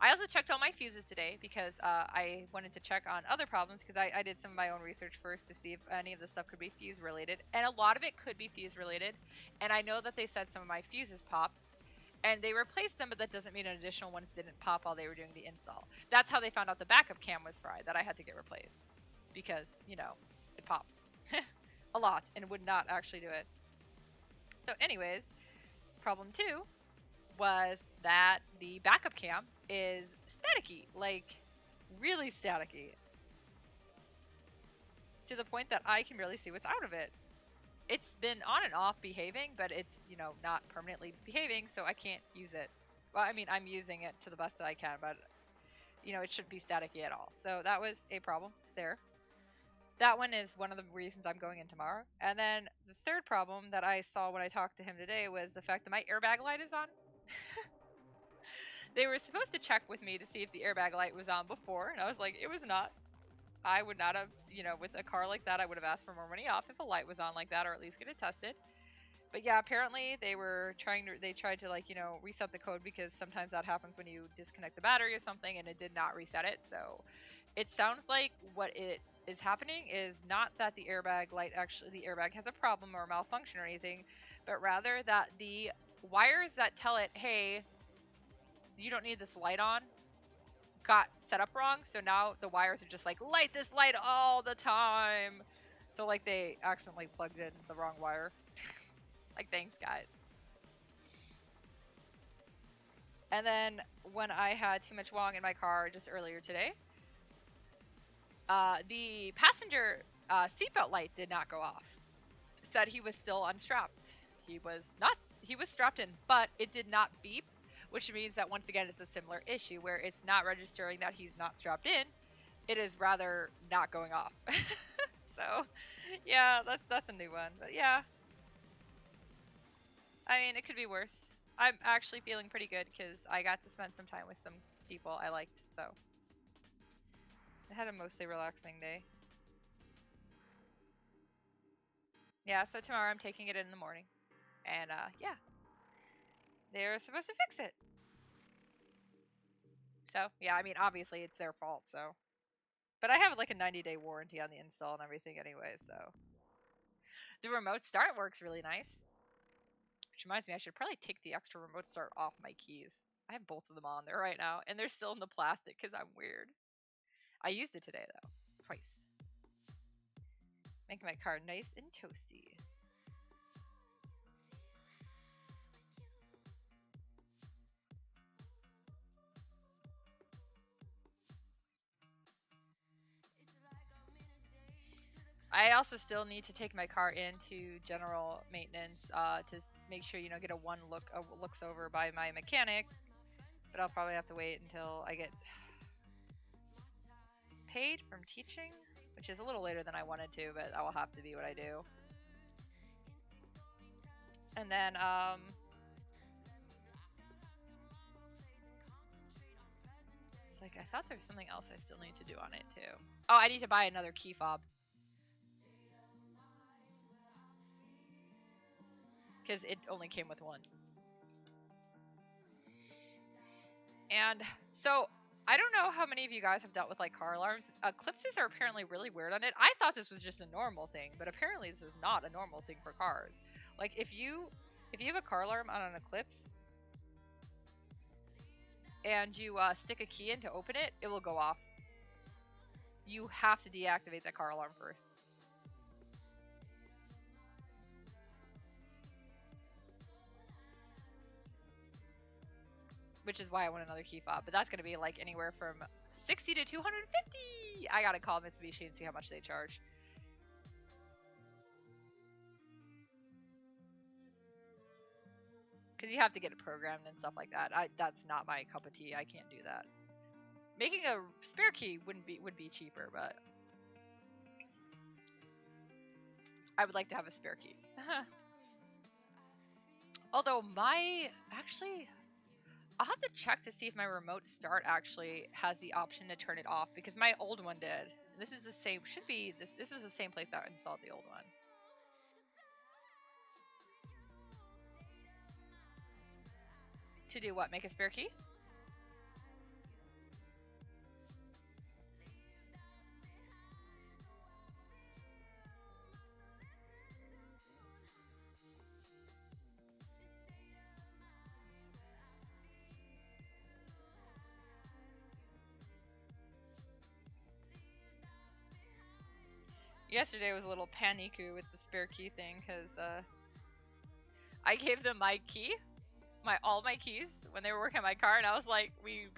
I also checked all my fuses today because I wanted to check on other problems, because I did some of my own research first to see if any of the stuff could be fuse related. And a lot of it could be fuse related. And I know that they said some of my fuses popped. And they replaced them, but that doesn't mean an additional ones didn't pop while they were doing the install. That's how they found out the backup cam was fried, that I had to get replaced. Because, you know, it popped. A lot, and would not actually do it. So anyways, problem 2 was that the backup cam is staticky, like really staticky. It's to the point that I can barely see what's out of it. It's been on and off behaving, but it's, you know, not permanently behaving, so I can't use it. Well, I mean, I'm using it to the best that I can, but, you know, it shouldn't be staticky at all. So that was a problem there. That one is one of the reasons I'm going in tomorrow. And then the third problem that I saw when I talked to him today was the fact that my airbag light is on. They were supposed to check with me to see if the airbag light was on before, and I was like, it was not. I would not have, you know, with a car like that, I would have asked for more money off if a light was on like that, or at least get it tested. But yeah, apparently they tried to, like, you know, reset the code, because sometimes that happens when you disconnect the battery or something, and it did not reset it. So it sounds like what it is happening is not that the airbag has a problem or malfunction or anything, but rather that the wires that tell it, hey, you don't need this light on, got set up wrong, so now the wires are just like, light this light all the time. So like they accidentally plugged in the wrong wire. Like, thanks guys. And then when I had too much Wong in my car just earlier today, the passenger seatbelt light did not go off. Said he was still unstrapped. He was strapped in, but it did not beep, which means that once again it's a similar issue where it's not registering that he's not strapped in. It is rather not going off. So, yeah, that's a new one. But yeah, I mean, it could be worse. I'm actually feeling pretty good because I got to spend some time with some people I liked, so I had a mostly relaxing day. Yeah, so tomorrow I'm taking it in the morning, and yeah, they're supposed to fix it. So yeah, I mean, obviously it's their fault, so. But I have like a 90-day warranty on the install and everything anyway, so. The remote start works really nice. Which reminds me, I should probably take the extra remote start off my keys. I have both of them on there right now, and they're still in the plastic because I'm weird. I used it today, though. Twice. Making my car nice and toasty. I also still need to take my car into general maintenance to make sure, get a looks over by my mechanic. But I'll probably have to wait until I get paid from teaching, which is a little later than I wanted to, but that will have to be what I do. And then it's like I thought there was something else I still need to do on it too. Oh, I need to buy another key fob. Because it only came with one. And so I don't know how many of you guys have dealt with like car alarms. Eclipses are apparently really weird on it. I thought this was just a normal thing, but apparently this is not a normal thing for cars. Like if you have a car alarm on an Eclipse and you stick a key in to open it, it will go off. You have to deactivate that car alarm first. Which is why I want another key fob, but that's going to be like anywhere from 60 to 250. I gotta call Mitsubishi and see how much they charge. Because you have to get it programmed and stuff like that. That's not my cup of tea. I can't do that. Making a spare key would be cheaper, but I would like to have a spare key. Although actually, I'll have to check to see if my remote start actually has the option to turn it off, because my old one did. This is the same, this is the same place that installed the old one. To do what? Make a spare key? Yesterday was a little paniku with the spare key thing, because I gave them my key, all my keys when they were working on my car, and I was like, we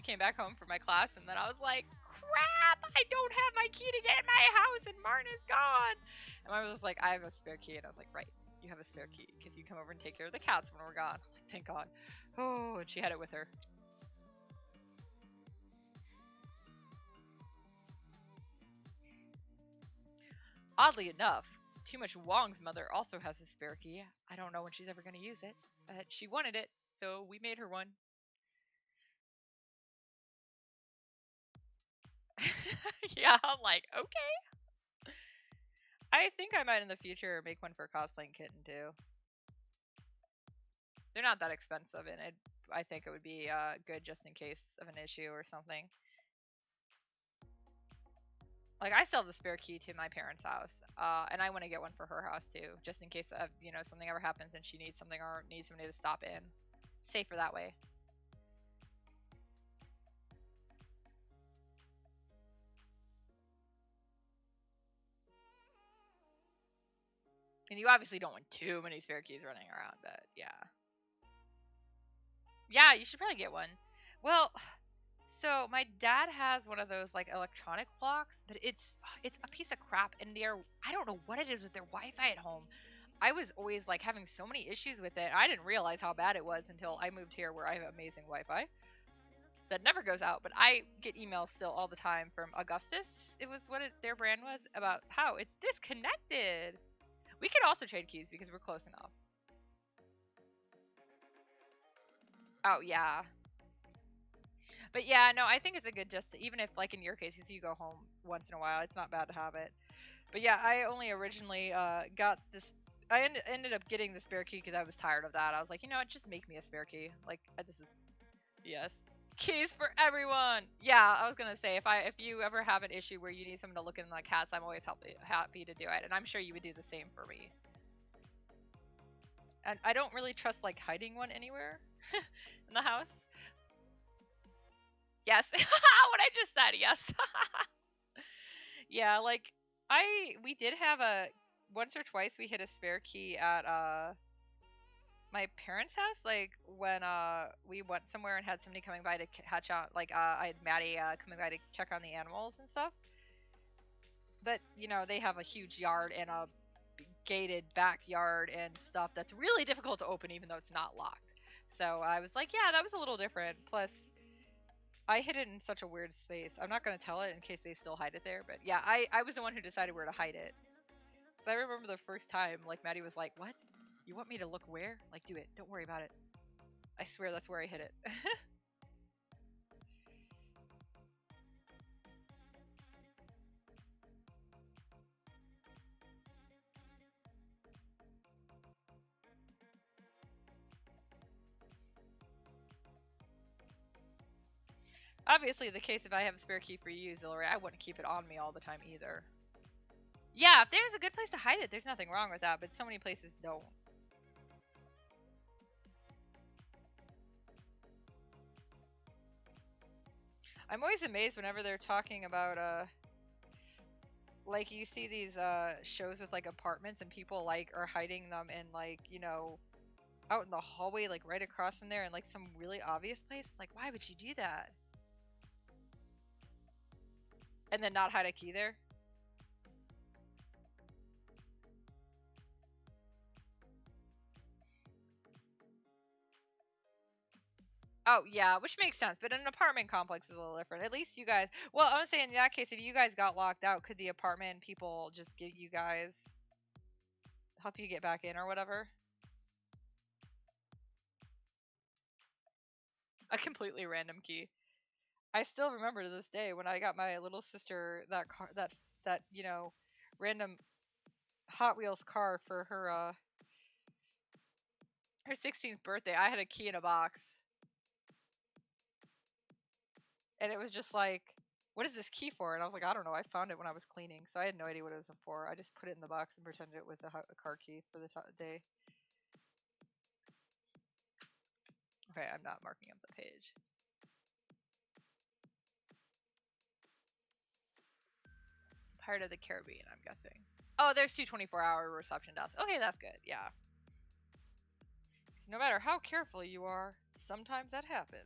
came back home for my class, and then I was like, crap, I don't have my key to get in my house, and Martin is gone. And I was just like, I have a spare key, and I was like, right, you have a spare key, because you come over and take care of the cats when we're gone. Like, thank God. Oh, and she had it with her. Oddly enough, Too Much Wong's mother also has a spare key. I don't know when she's ever going to use it, but she wanted it, so we made her one. Yeah, I'm like, okay. I think I might in the future make one for cosplaying kitten too. They're not that expensive, and I think it would be good just in case of an issue or something. Like, I still have the spare key to my parents' house, and I want to get one for her house too, just in case of something ever happens and she needs something or needs somebody to stop in. Safer that way. And you obviously don't want too many spare keys running around, but yeah. Yeah, you should probably get one. Well, so my dad has one of those like electronic clocks, but it's a piece of crap, and I don't know what it is with their Wi-Fi at home. I was always like having so many issues with it. I didn't realize how bad it was until I moved here where I have amazing Wi-Fi that never goes out. But I get emails still all the time from Augustus. It was their brand was about how it's disconnected. We could also trade keys because we're close enough. Oh yeah. But yeah, no, I think it's a good even if like in your case, because you go home once in a while, it's not bad to have it. But yeah, I only originally got this. I ended up getting the spare key because I was tired of that. I was like, you know what, just make me a spare key. Like this is yes, keys for everyone. Yeah, I was gonna say if you ever have an issue where you need someone to look in the cats, I'm always happy to do it, and I'm sure you would do the same for me. And I don't really trust like hiding one anywhere in the house. Yes, what I just said. Yes. Yeah, like we did have once or twice we hit a spare key at my parents' house, like when we went somewhere and had somebody coming by to hatch out, like I had Maddie coming by to check on the animals and stuff. But you know, they have a huge yard and a gated backyard and stuff that's really difficult to open even though it's not locked. So I was like, yeah, that was a little different. Plus I hid it in such a weird space. I'm not going to tell it in case they still hide it there, but yeah, I was the one who decided where to hide it. Because I remember the first time, like, Maddie was like, what? You want me to look where? Like, do it. Don't worry about it. I swear that's where I hid it. Obviously, the case if I have a spare key for you, Zillary, I wouldn't keep it on me all the time either. Yeah, if there's a good place to hide it, there's nothing wrong with that, but so many places don't. I'm always amazed whenever they're talking about, like, you see these, shows with, like, apartments and people, like, are hiding them in, like, you know, out in the hallway, like, right across from there in, like, some really obvious place. Like, why would you do that? And then not hide a key there? Oh, yeah, which makes sense, but an apartment complex is a little different. At least you guys... Well, I'm saying in that case, if you guys got locked out, could the apartment people just give you guys... help you get back in or whatever? A completely random key. I still remember to this day when I got my little sister that car, that you know, random Hot Wheels car for her 16th birthday. I had a key in a box. And it was just like, what is this key for? And I was like, I don't know. I found it when I was cleaning, so I had no idea what it was for. I just put it in the box and pretended it was a car key for the day. Okay, I'm not marking up the page. Pirate of the Caribbean, I'm guessing. Oh, there's 2 24-hour reception desks. Okay, that's good. Yeah. No matter how careful you are, sometimes that happens.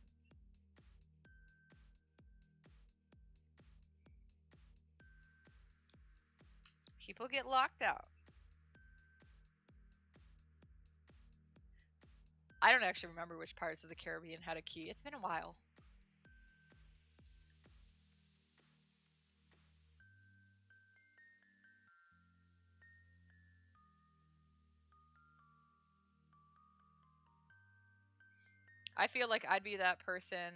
People get locked out. I don't actually remember which Pirates of the Caribbean had a key. It's been a while. I feel like I'd be that person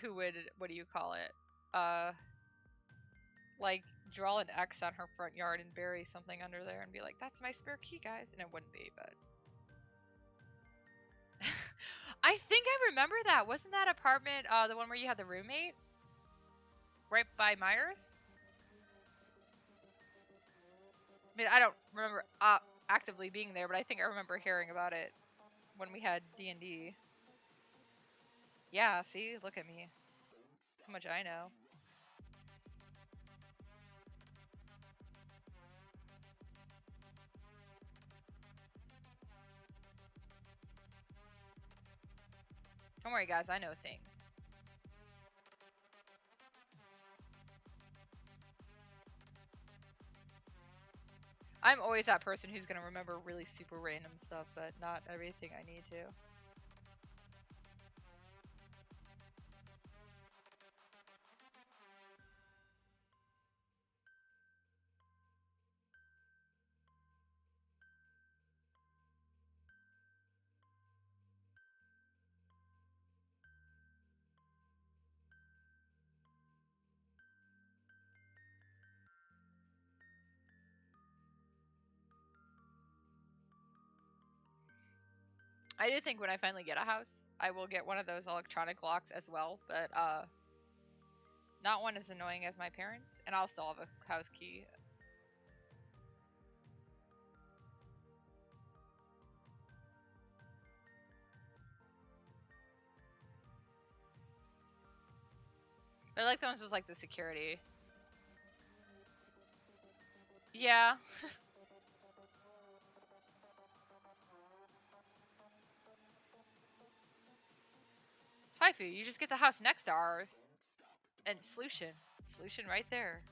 who would, what do you call it? Like draw an X on her front yard and bury something under there and be like, that's my spare key, guys. And it wouldn't be, but I think I remember that. Wasn't that apartment the one where you had the roommate? Right by Myers? I mean, I don't remember actively being there, but I think I remember hearing about it when we had D&D. Yeah, see? Look at me. How much I know. Don't worry, guys. I know things. I'm always that person who's gonna remember really super random stuff, but not everything I need to. I do think when I finally get a house, I will get one of those electronic locks as well, but not one as annoying as my parents, and I'll still have a house key. They're like the ones with like the security. Yeah. Faifu, you just get the house next to ours. And Solution. Solution right there.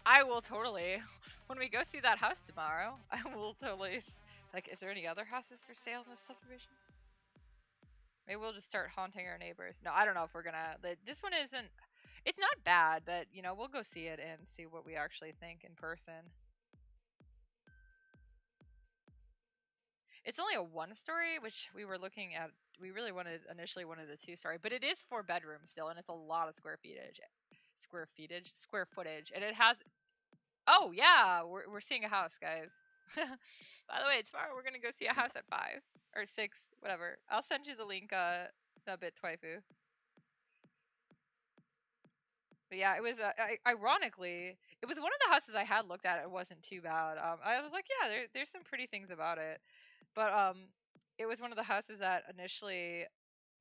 I will totally. When we go see that house tomorrow, I will totally. Like, is there any other houses for sale in this subdivision? Maybe we'll just start haunting our neighbors. No, I don't know if we're gonna. This one isn't. It's not bad, but you know, we'll go see it and see what we actually think in person. It's only a 1-story, which we were looking at. We really initially wanted a 2-story, but it is 4 bedrooms still, and it's a lot of square footage, and it has. Oh yeah, we're seeing a house, guys. By the way, tomorrow we're gonna go see a house at 5 or 6, whatever. I'll send you the link a bit, Twaifu. But yeah, it was ironically, it was one of the houses I had looked at. It wasn't too bad. I was like, yeah, there's some pretty things about it, but it was one of the houses that initially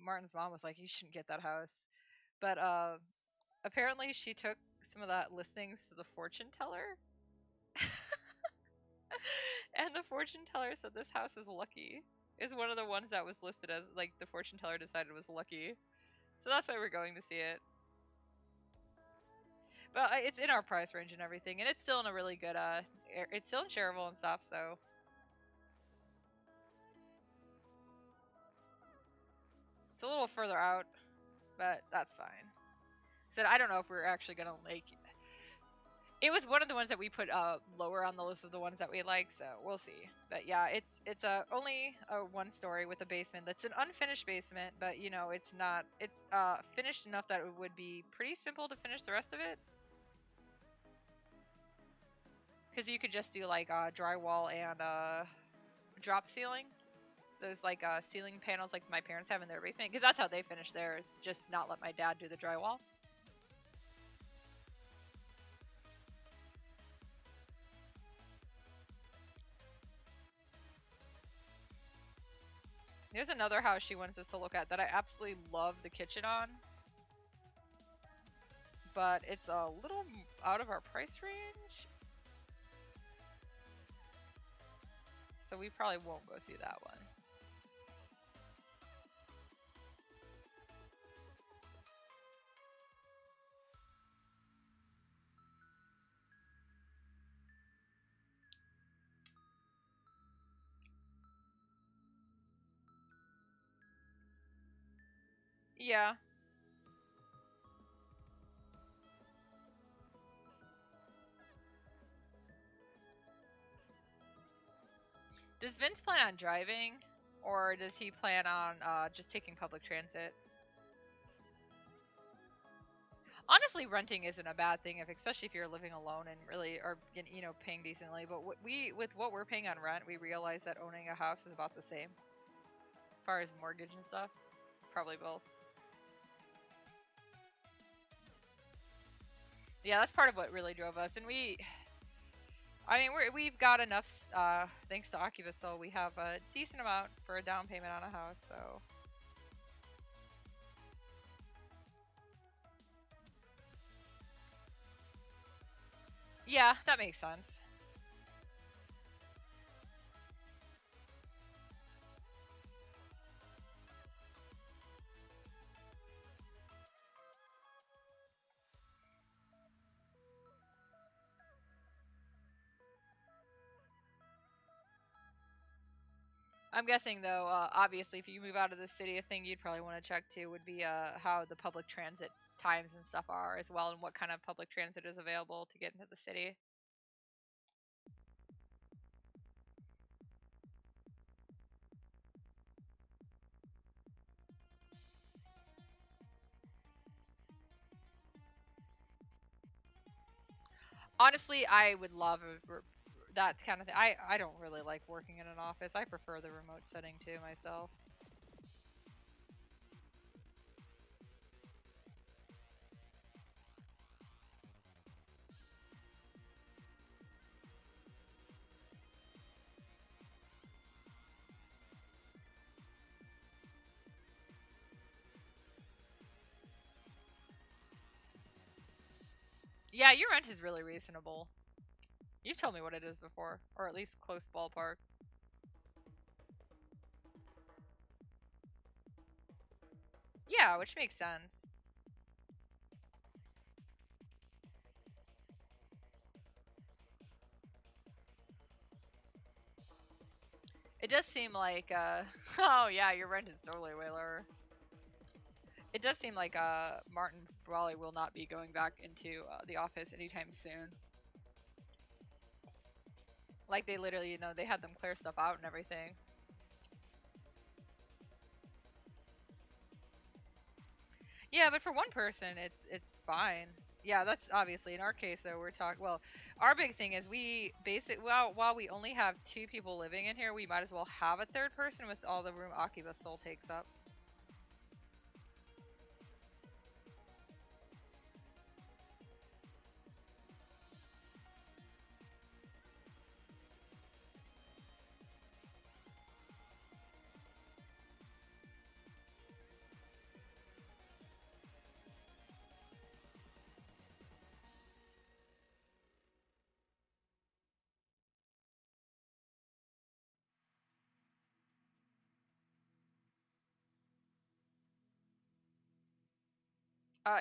Martin's mom was like, you shouldn't get that house, but apparently she took some of that listings to the fortune teller, and the fortune teller said this house was lucky. It's one of the ones that was listed as like the fortune teller decided was lucky, so that's why we're going to see it. But it's in our price range and everything, and it's still in a really good it's still in shareable and stuff, so. It's a little further out, but that's fine. So I don't know if we're actually gonna like. It was one of the ones that we put lower on the list of the ones that we like, so we'll see. But yeah, it's only a 1-story with a basement. That's an unfinished basement, but you know it's not. It's finished enough that it would be pretty simple to finish the rest of it. Because you could just do like drywall and drop ceiling. Those like ceiling panels like my parents have in their basement. Because that's how they finish theirs. Just not let my dad do the drywall. There's another house she wants us to look at that I absolutely love the kitchen on. But it's a little out of our price range. So we probably won't go see that one. Yeah. Does Vince plan on driving? Or does he plan on just taking public transit? Honestly, renting isn't a bad thing, especially if you're living alone and really are paying decently. But with what we're paying on rent, we realize that owning a house is about the same, as far as mortgage and stuff. Probably both. Yeah, that's part of what really drove us, and I mean, we've got enough, thanks to Oculus, so we have a decent amount for a down payment on a house, so. Yeah, that makes sense. I'm guessing though, obviously, if you move out of the city, a thing you'd probably want to check too would be how the public transit times and stuff are as well, and what kind of public transit is available to get into the city. Honestly, I would love that kind of thing. I don't really like working in an office. I prefer the remote setting too myself. Yeah, your rent is really reasonable. You've told me what it is before, or at least close ballpark. Yeah, which makes sense. It does seem like, oh yeah, your rent is totally way lower. It does seem like Martin probably will not be going back into the office anytime soon. Like they literally, they had them clear stuff out and everything. Yeah, but for one person, it's fine. Yeah, that's obviously in our case though. We're talking. Well, our big thing is we while we only have two people living in here, we might as well have a third person with all the room Akiba Soul takes up.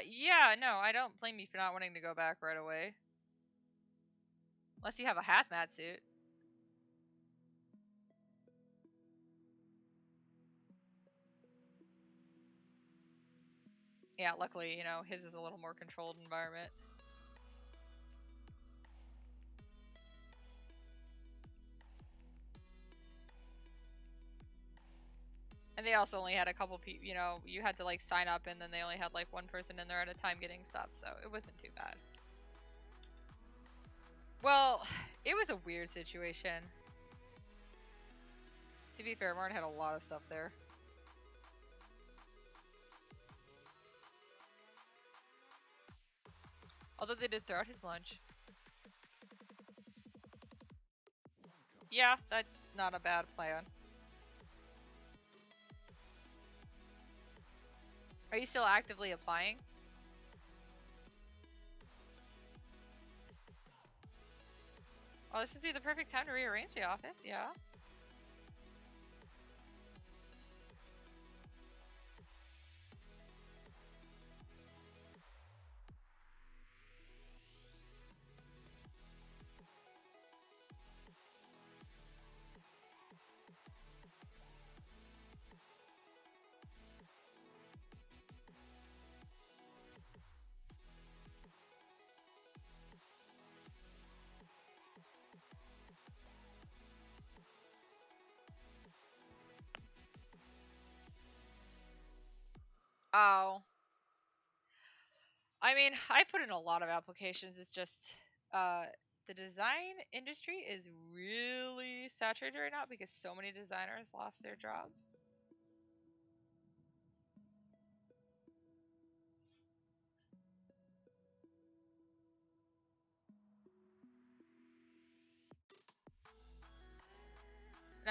Yeah, no, I don't blame you for not wanting to go back right away. Unless you have a hazmat suit. Yeah, luckily, his is a little more controlled environment. And they also only had a couple people, you had to like sign up and then they only had like one person in there at a time getting stuff, so it wasn't too bad. Well, it was a weird situation. To be fair, Martin had a lot of stuff there. Although they did throw out his lunch. Yeah, that's not a bad plan. Are you still actively applying? Oh, this would be the perfect time to rearrange the office, yeah. Oh. I mean, I put in a lot of applications. It's just the design industry is really saturated right now because so many designers lost their jobs.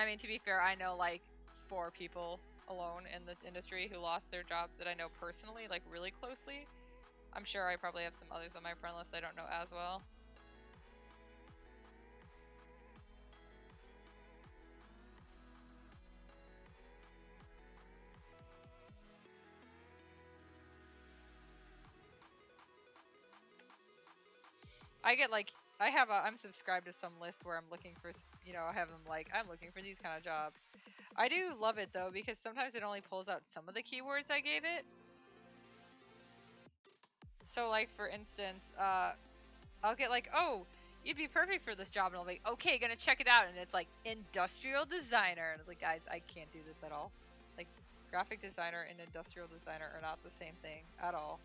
I mean, to be fair, I know like 4 people alone in the industry who lost their jobs that I know personally, like really closely. I'm sure I probably have some others on my friend list I don't know as well. I get like, I'm subscribed to some list where I'm looking for, you know, I have them like, I'm looking for these kind of jobs. I do love it though, because sometimes it only pulls out some of the keywords I gave it. So like, for instance, I'll get like, oh, you'd be perfect for this job. And I'll be like, okay, gonna check it out. And it's like, industrial designer. And it's like, guys, I can't do this at all. Like, graphic designer and industrial designer are not the same thing at all.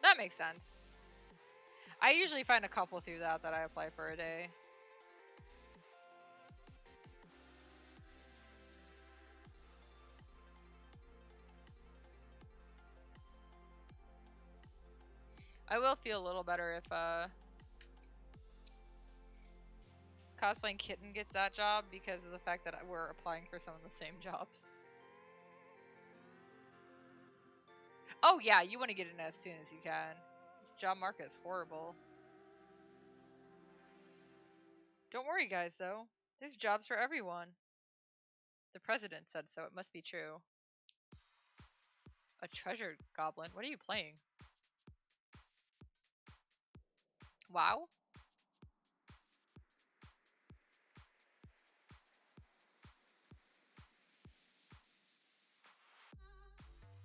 That makes sense. I usually find a couple through that I apply for a day. I will feel a little better if Cosplaying Kitten gets that job, because of the fact that we're applying for some of the same jobs. Oh yeah, you want to get in as soon as you can. This job market is horrible. Don't worry, guys, though. There's jobs for everyone. The president said so. It must be true. A treasure goblin? What are you playing? WoW?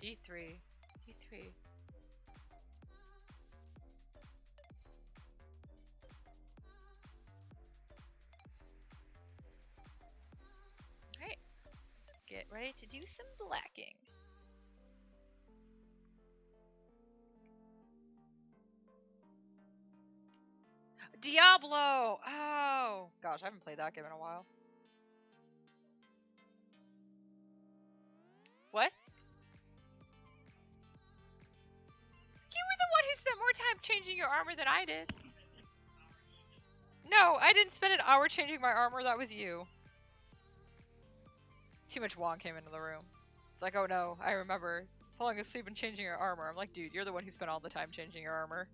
D3. D3. Alright. Let's get ready to do some blacking. Diablo! Oh! Gosh, I haven't played that game in a while. What? You were the one who spent more time changing your armor than I did. No, I didn't spend an hour changing my armor. That was you. Too much Wong came into the room. It's like, oh no, I remember falling asleep and changing your armor. I'm like, dude, you're the one who spent all the time changing your armor.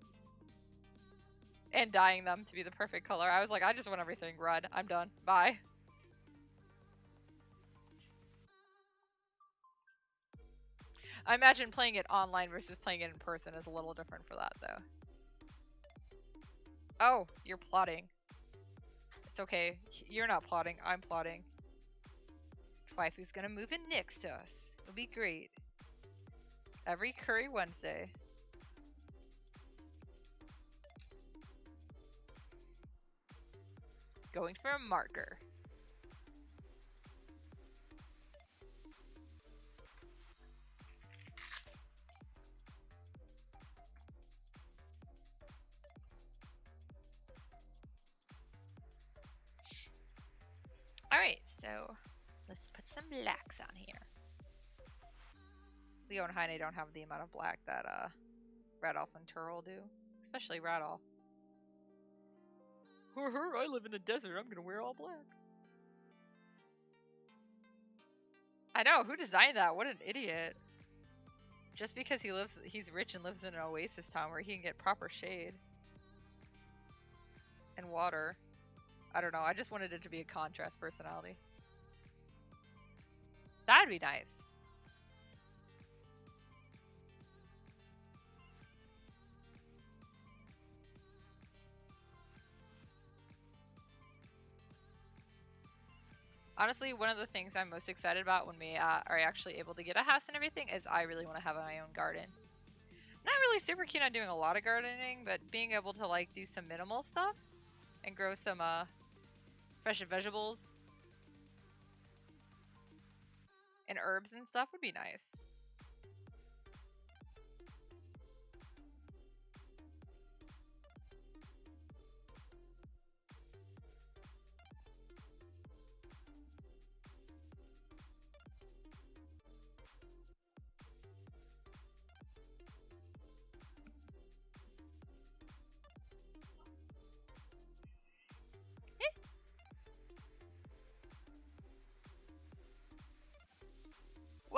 And dyeing them to be the perfect color. I was like, I just want everything red. I'm done. Bye. I imagine playing it online versus playing it in person is a little different for that, though. Oh, you're plotting. It's okay. You're not plotting. I'm plotting. Waifu's gonna move in next to us. It'll be great. Every Curry Wednesday. Going for a marker. Alright, so let's put some blacks on here. Leo and Haine don't have the amount of black that Radolf and Turl do. Especially Radolf. I live in a desert, I'm gonna wear all black. I know, who designed that? What an idiot. Just because he's rich and lives in an oasis town where he can get proper shade. And water. I don't know, I just wanted it to be a contrast personality. That'd be nice. Honestly, one of the things I'm most excited about when we are actually able to get a house and everything is I really want to have my own garden. Not really super keen on doing a lot of gardening, but being able to like do some minimal stuff and grow some fresh vegetables and herbs and stuff would be nice.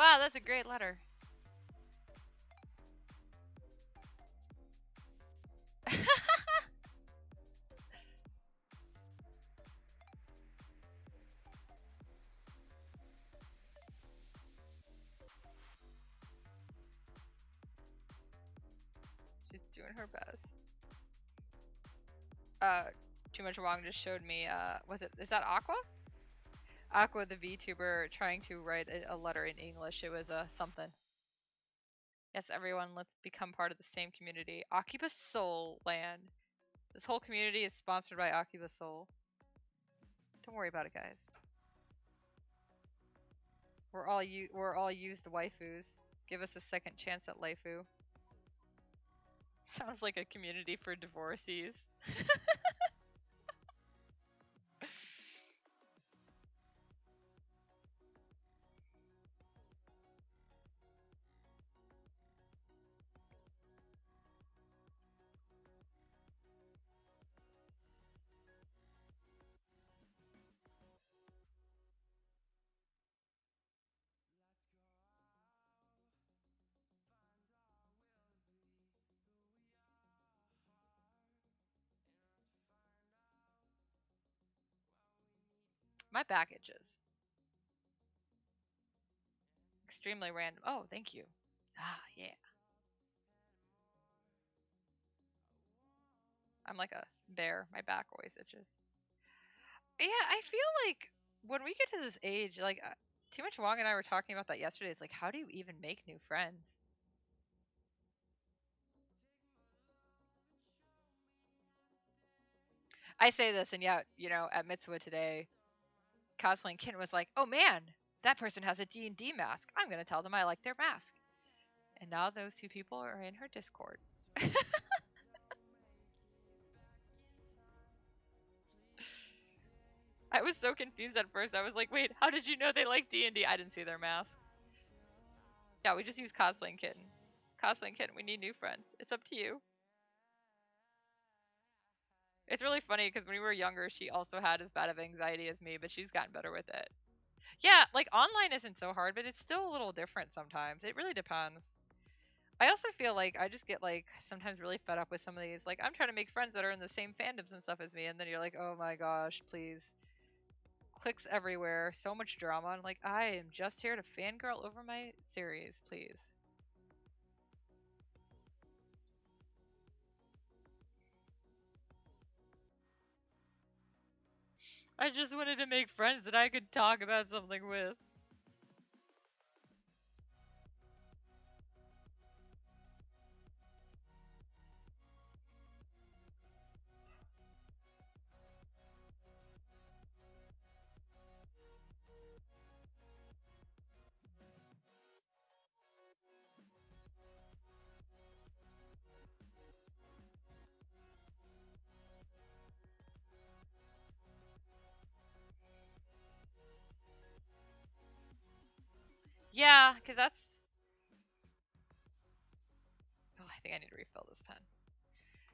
Wow, that's a great letter. She's doing her best. Too Much Wrong just showed me, is that Aqua? Aqua, the VTuber, trying to write a letter in English. It was something. Yes, everyone, let's become part of the same community. Akiba Soul Land. This whole community is sponsored by Akiba Soul. Don't worry about it, guys. We're all used waifus. Give us a second chance at Laifu. Sounds like a community for divorcees. My back itches. Extremely random. Oh, thank you. Ah, yeah. I'm like a bear. My back always itches. Yeah, I feel like when we get to this age, like Too Much Wong and I were talking about that yesterday. It's like, how do you even make new friends? I say this, and yeah, at Mitzvah today, cosplaying Kitten was like, "Oh man, that person has a D&D mask. I'm gonna tell them I like their mask." And now those two people are in her Discord. I was so confused at first. I was like, "Wait, how did you know they like D&D? I didn't see their mask." Yeah, we just use cosplaying Kitten. Cosplaying Kitten, we need new friends. It's up to you. It's really funny because when we were younger, she also had as bad of anxiety as me, but she's gotten better with it. Yeah, like online isn't so hard, but it's still a little different sometimes. It really depends. I also feel like I just get like sometimes really fed up with some of these. Like I'm trying to make friends that are in the same fandoms and stuff as me, and then you're like, oh my gosh, please. Clicks everywhere, so much drama. I'm like, I am just here to fangirl over my series, please. I just wanted to make friends that I could talk about something with. Yeah, because that's. Oh, I think I need to refill this pen.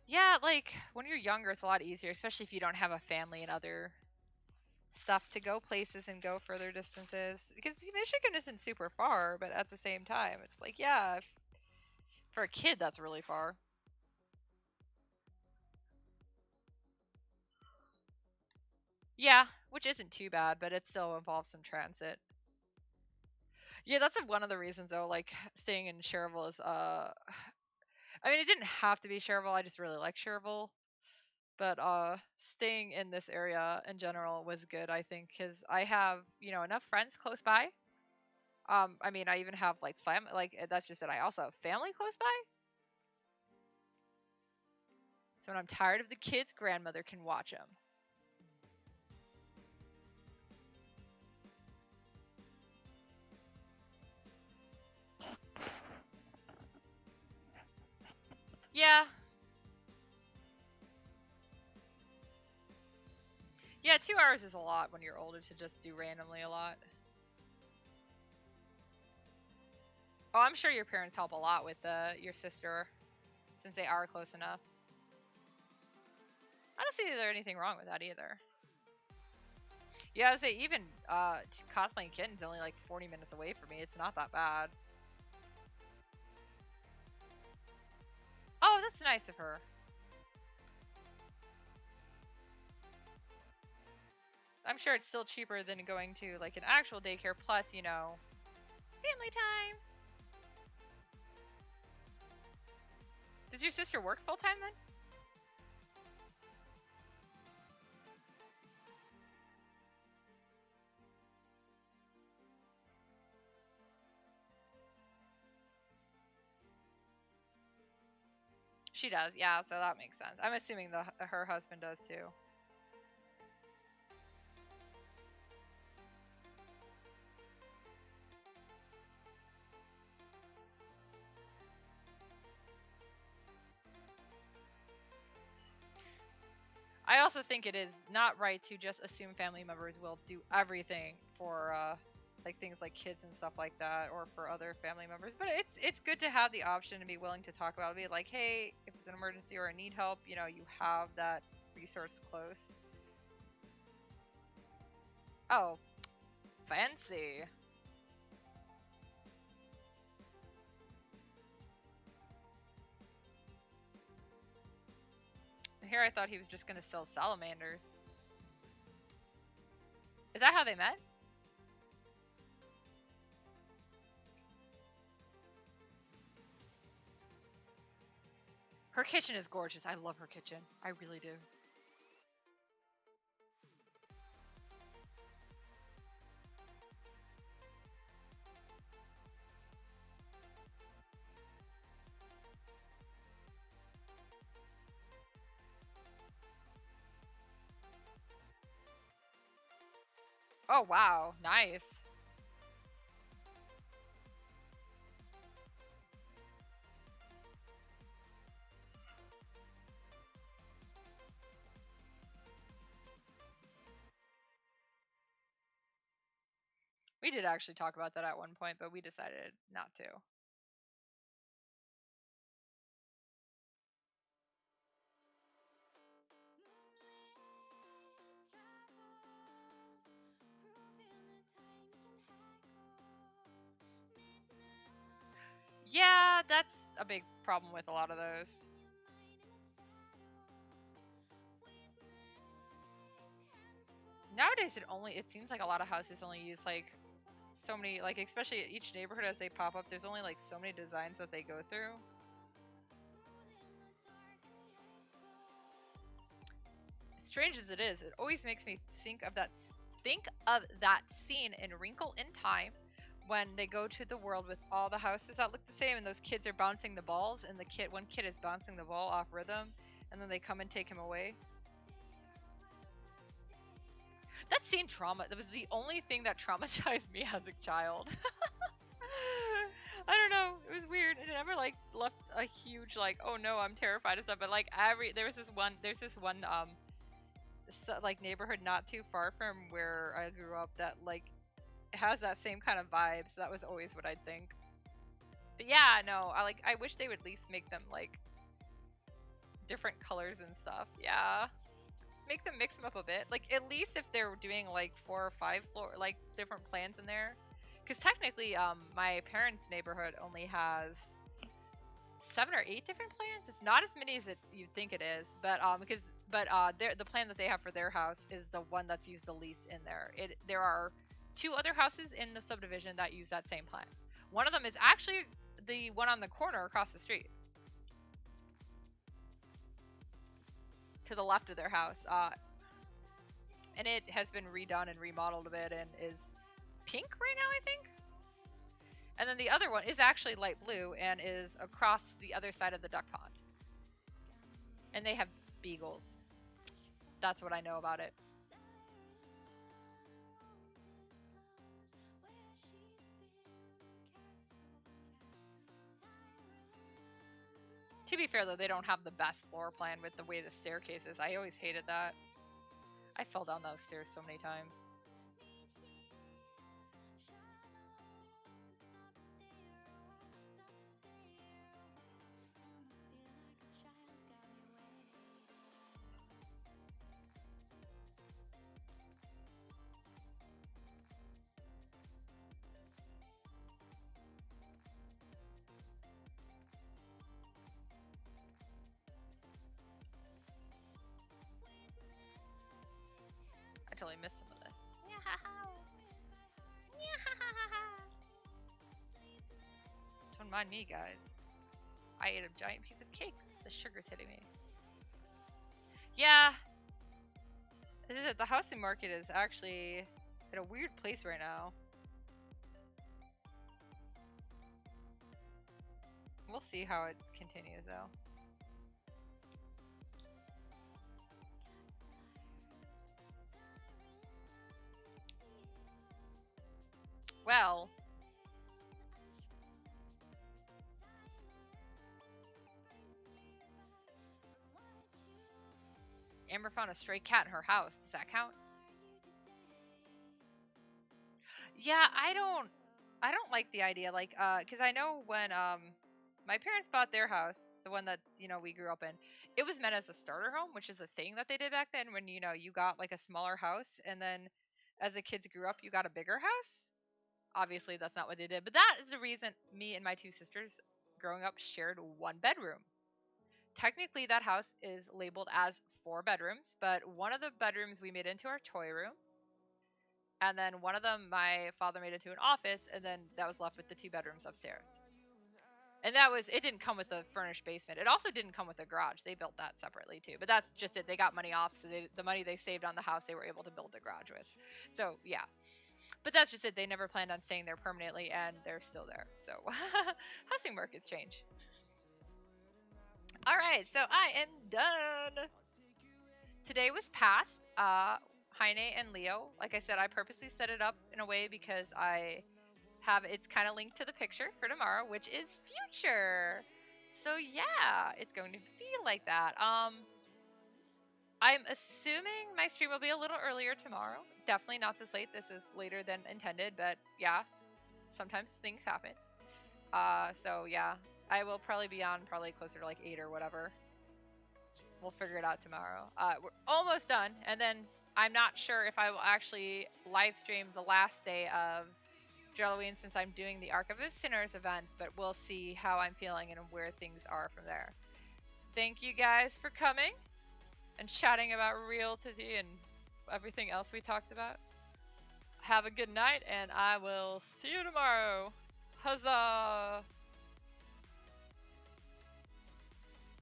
Yeah, like when you're younger, it's a lot easier, especially if you don't have a family and other stuff to go places and go further distances. Because Michigan isn't super far, but at the same time, it's like, yeah, for a kid, that's really far. Yeah, which isn't too bad, but it still involves some transit. Yeah, that's one of the reasons though. Like staying in Cherville is I mean, it didn't have to be Cherville. I just really like Cherville. But staying in this area in general was good, I think, because I have enough friends close by. I mean, I even have like family. Like that's just it. I also have family close by. So when I'm tired of the kids, grandmother can watch them. Yeah. Yeah, 2 hours is a lot when you're older to just do randomly a lot. Oh, I'm sure your parents help a lot with your sister, since they are close enough. I don't see there's anything wrong with that either. Yeah, I was say even cosplaying kitten's only like 40 minutes away from me. It's not that bad. Oh, that's nice of her. I'm sure it's still cheaper than going to like an actual daycare plus, you know, family time. Does your sister work full time then? She does, yeah, so that makes sense. I'm assuming her husband does too. I also think it is not right to just assume family members will do everything for like things like kids and stuff like that, or for other family members. But it's good to have the option to be willing to talk about it. Be like, hey, if it's an emergency or I need help, you know, you have that resource close. Oh, fancy. Here I thought he was just gonna sell salamanders. Is that how they met? Her kitchen is gorgeous. I love her kitchen. I really do. Oh wow, nice. We did actually talk about that at one point, but we decided not to. Yeah, that's a big problem with a lot of those. Nowadays it seems like a lot of houses only use like so many, like especially each neighborhood as they pop up, there's only like so many designs that they go through. Strange as it is, it always makes me think of that scene in Wrinkle in Time when they go to the world with all the houses that look the same and those kids are bouncing the balls and one kid is bouncing the ball off rhythm and then they come and take him away. That scene that was the only thing that traumatized me as a child. I don't know. It was weird. It never like left a huge like, oh no, I'm terrified of stuff. But like there's this one like neighborhood not too far from where I grew up that like has that same kind of vibe. So that was always what I'd think. But yeah, no, I wish they would at least make them like different colors and stuff. Yeah. Make them mix them up a bit. Like at least if they're doing like 4 or 5 floor like different plans in there. Because technically, my parents' neighborhood only has 7 or 8 different plans. It's not as many as you'd think it is, but the plan that they have for their house is the one that's used the least in there. There are 2 other houses in the subdivision that use that same plan. One of them is actually the one on the corner across the street, to the left of their house, and it has been redone and remodeled a bit and is pink right now, I think. And then the other one is actually light blue and is across the other side of the duck pond. And they have beagles. That's what I know about it. To be fair though, they don't have the best floor plan with the way the staircase is. I always hated that. I fell down those stairs so many times. totally missed some of this. Don't mind me, guys. I ate a giant piece of cake. The sugar's hitting me. Yeah. This is it. The housing market is actually in a weird place right now. We'll see how it continues, though. Well, Amber found a stray cat in her house. Does that count? Yeah, I don't like the idea, like, because I know when my parents bought their house, the one that we grew up in, it was meant as a starter home, which is a thing that they did back then when you got like a smaller house, and then as the kids grew up, you got a bigger house. Obviously, that's not what they did, but that is the reason me and my two sisters growing up shared one bedroom. Technically, that house is labeled as 4 bedrooms, but one of the bedrooms we made into our toy room, and then one of them my father made into an office, and then that was left with the 2 bedrooms upstairs. And it didn't come with a furnished basement. It also didn't come with a garage. They built that separately too. But that's just it. They got money off, so the money they saved on the house, they were able to build the garage with. So yeah. But that's just it. They never planned on staying there permanently, and they're still there. So housing markets change. All right, so I am done. Today was past. Haine and Leo. Like I said, I purposely set it up in a way because it's kind of linked to the picture for tomorrow, which is future. So yeah, it's going to be like that. I'm assuming my stream will be a little earlier tomorrow. Definitely not this late. This is later than intended, but yeah, sometimes things happen. So yeah, I will probably be on closer to like 8 or whatever. We'll figure it out tomorrow. We're almost done, and then I'm not sure if I will actually live stream the last day of Drawlloween since I'm doing the Ark of the Sinners event, but we'll see how I'm feeling and where things are from there. Thank you guys for coming and chatting about realty and everything else we talked about. Have a good night, and I will see you tomorrow. Huzzah!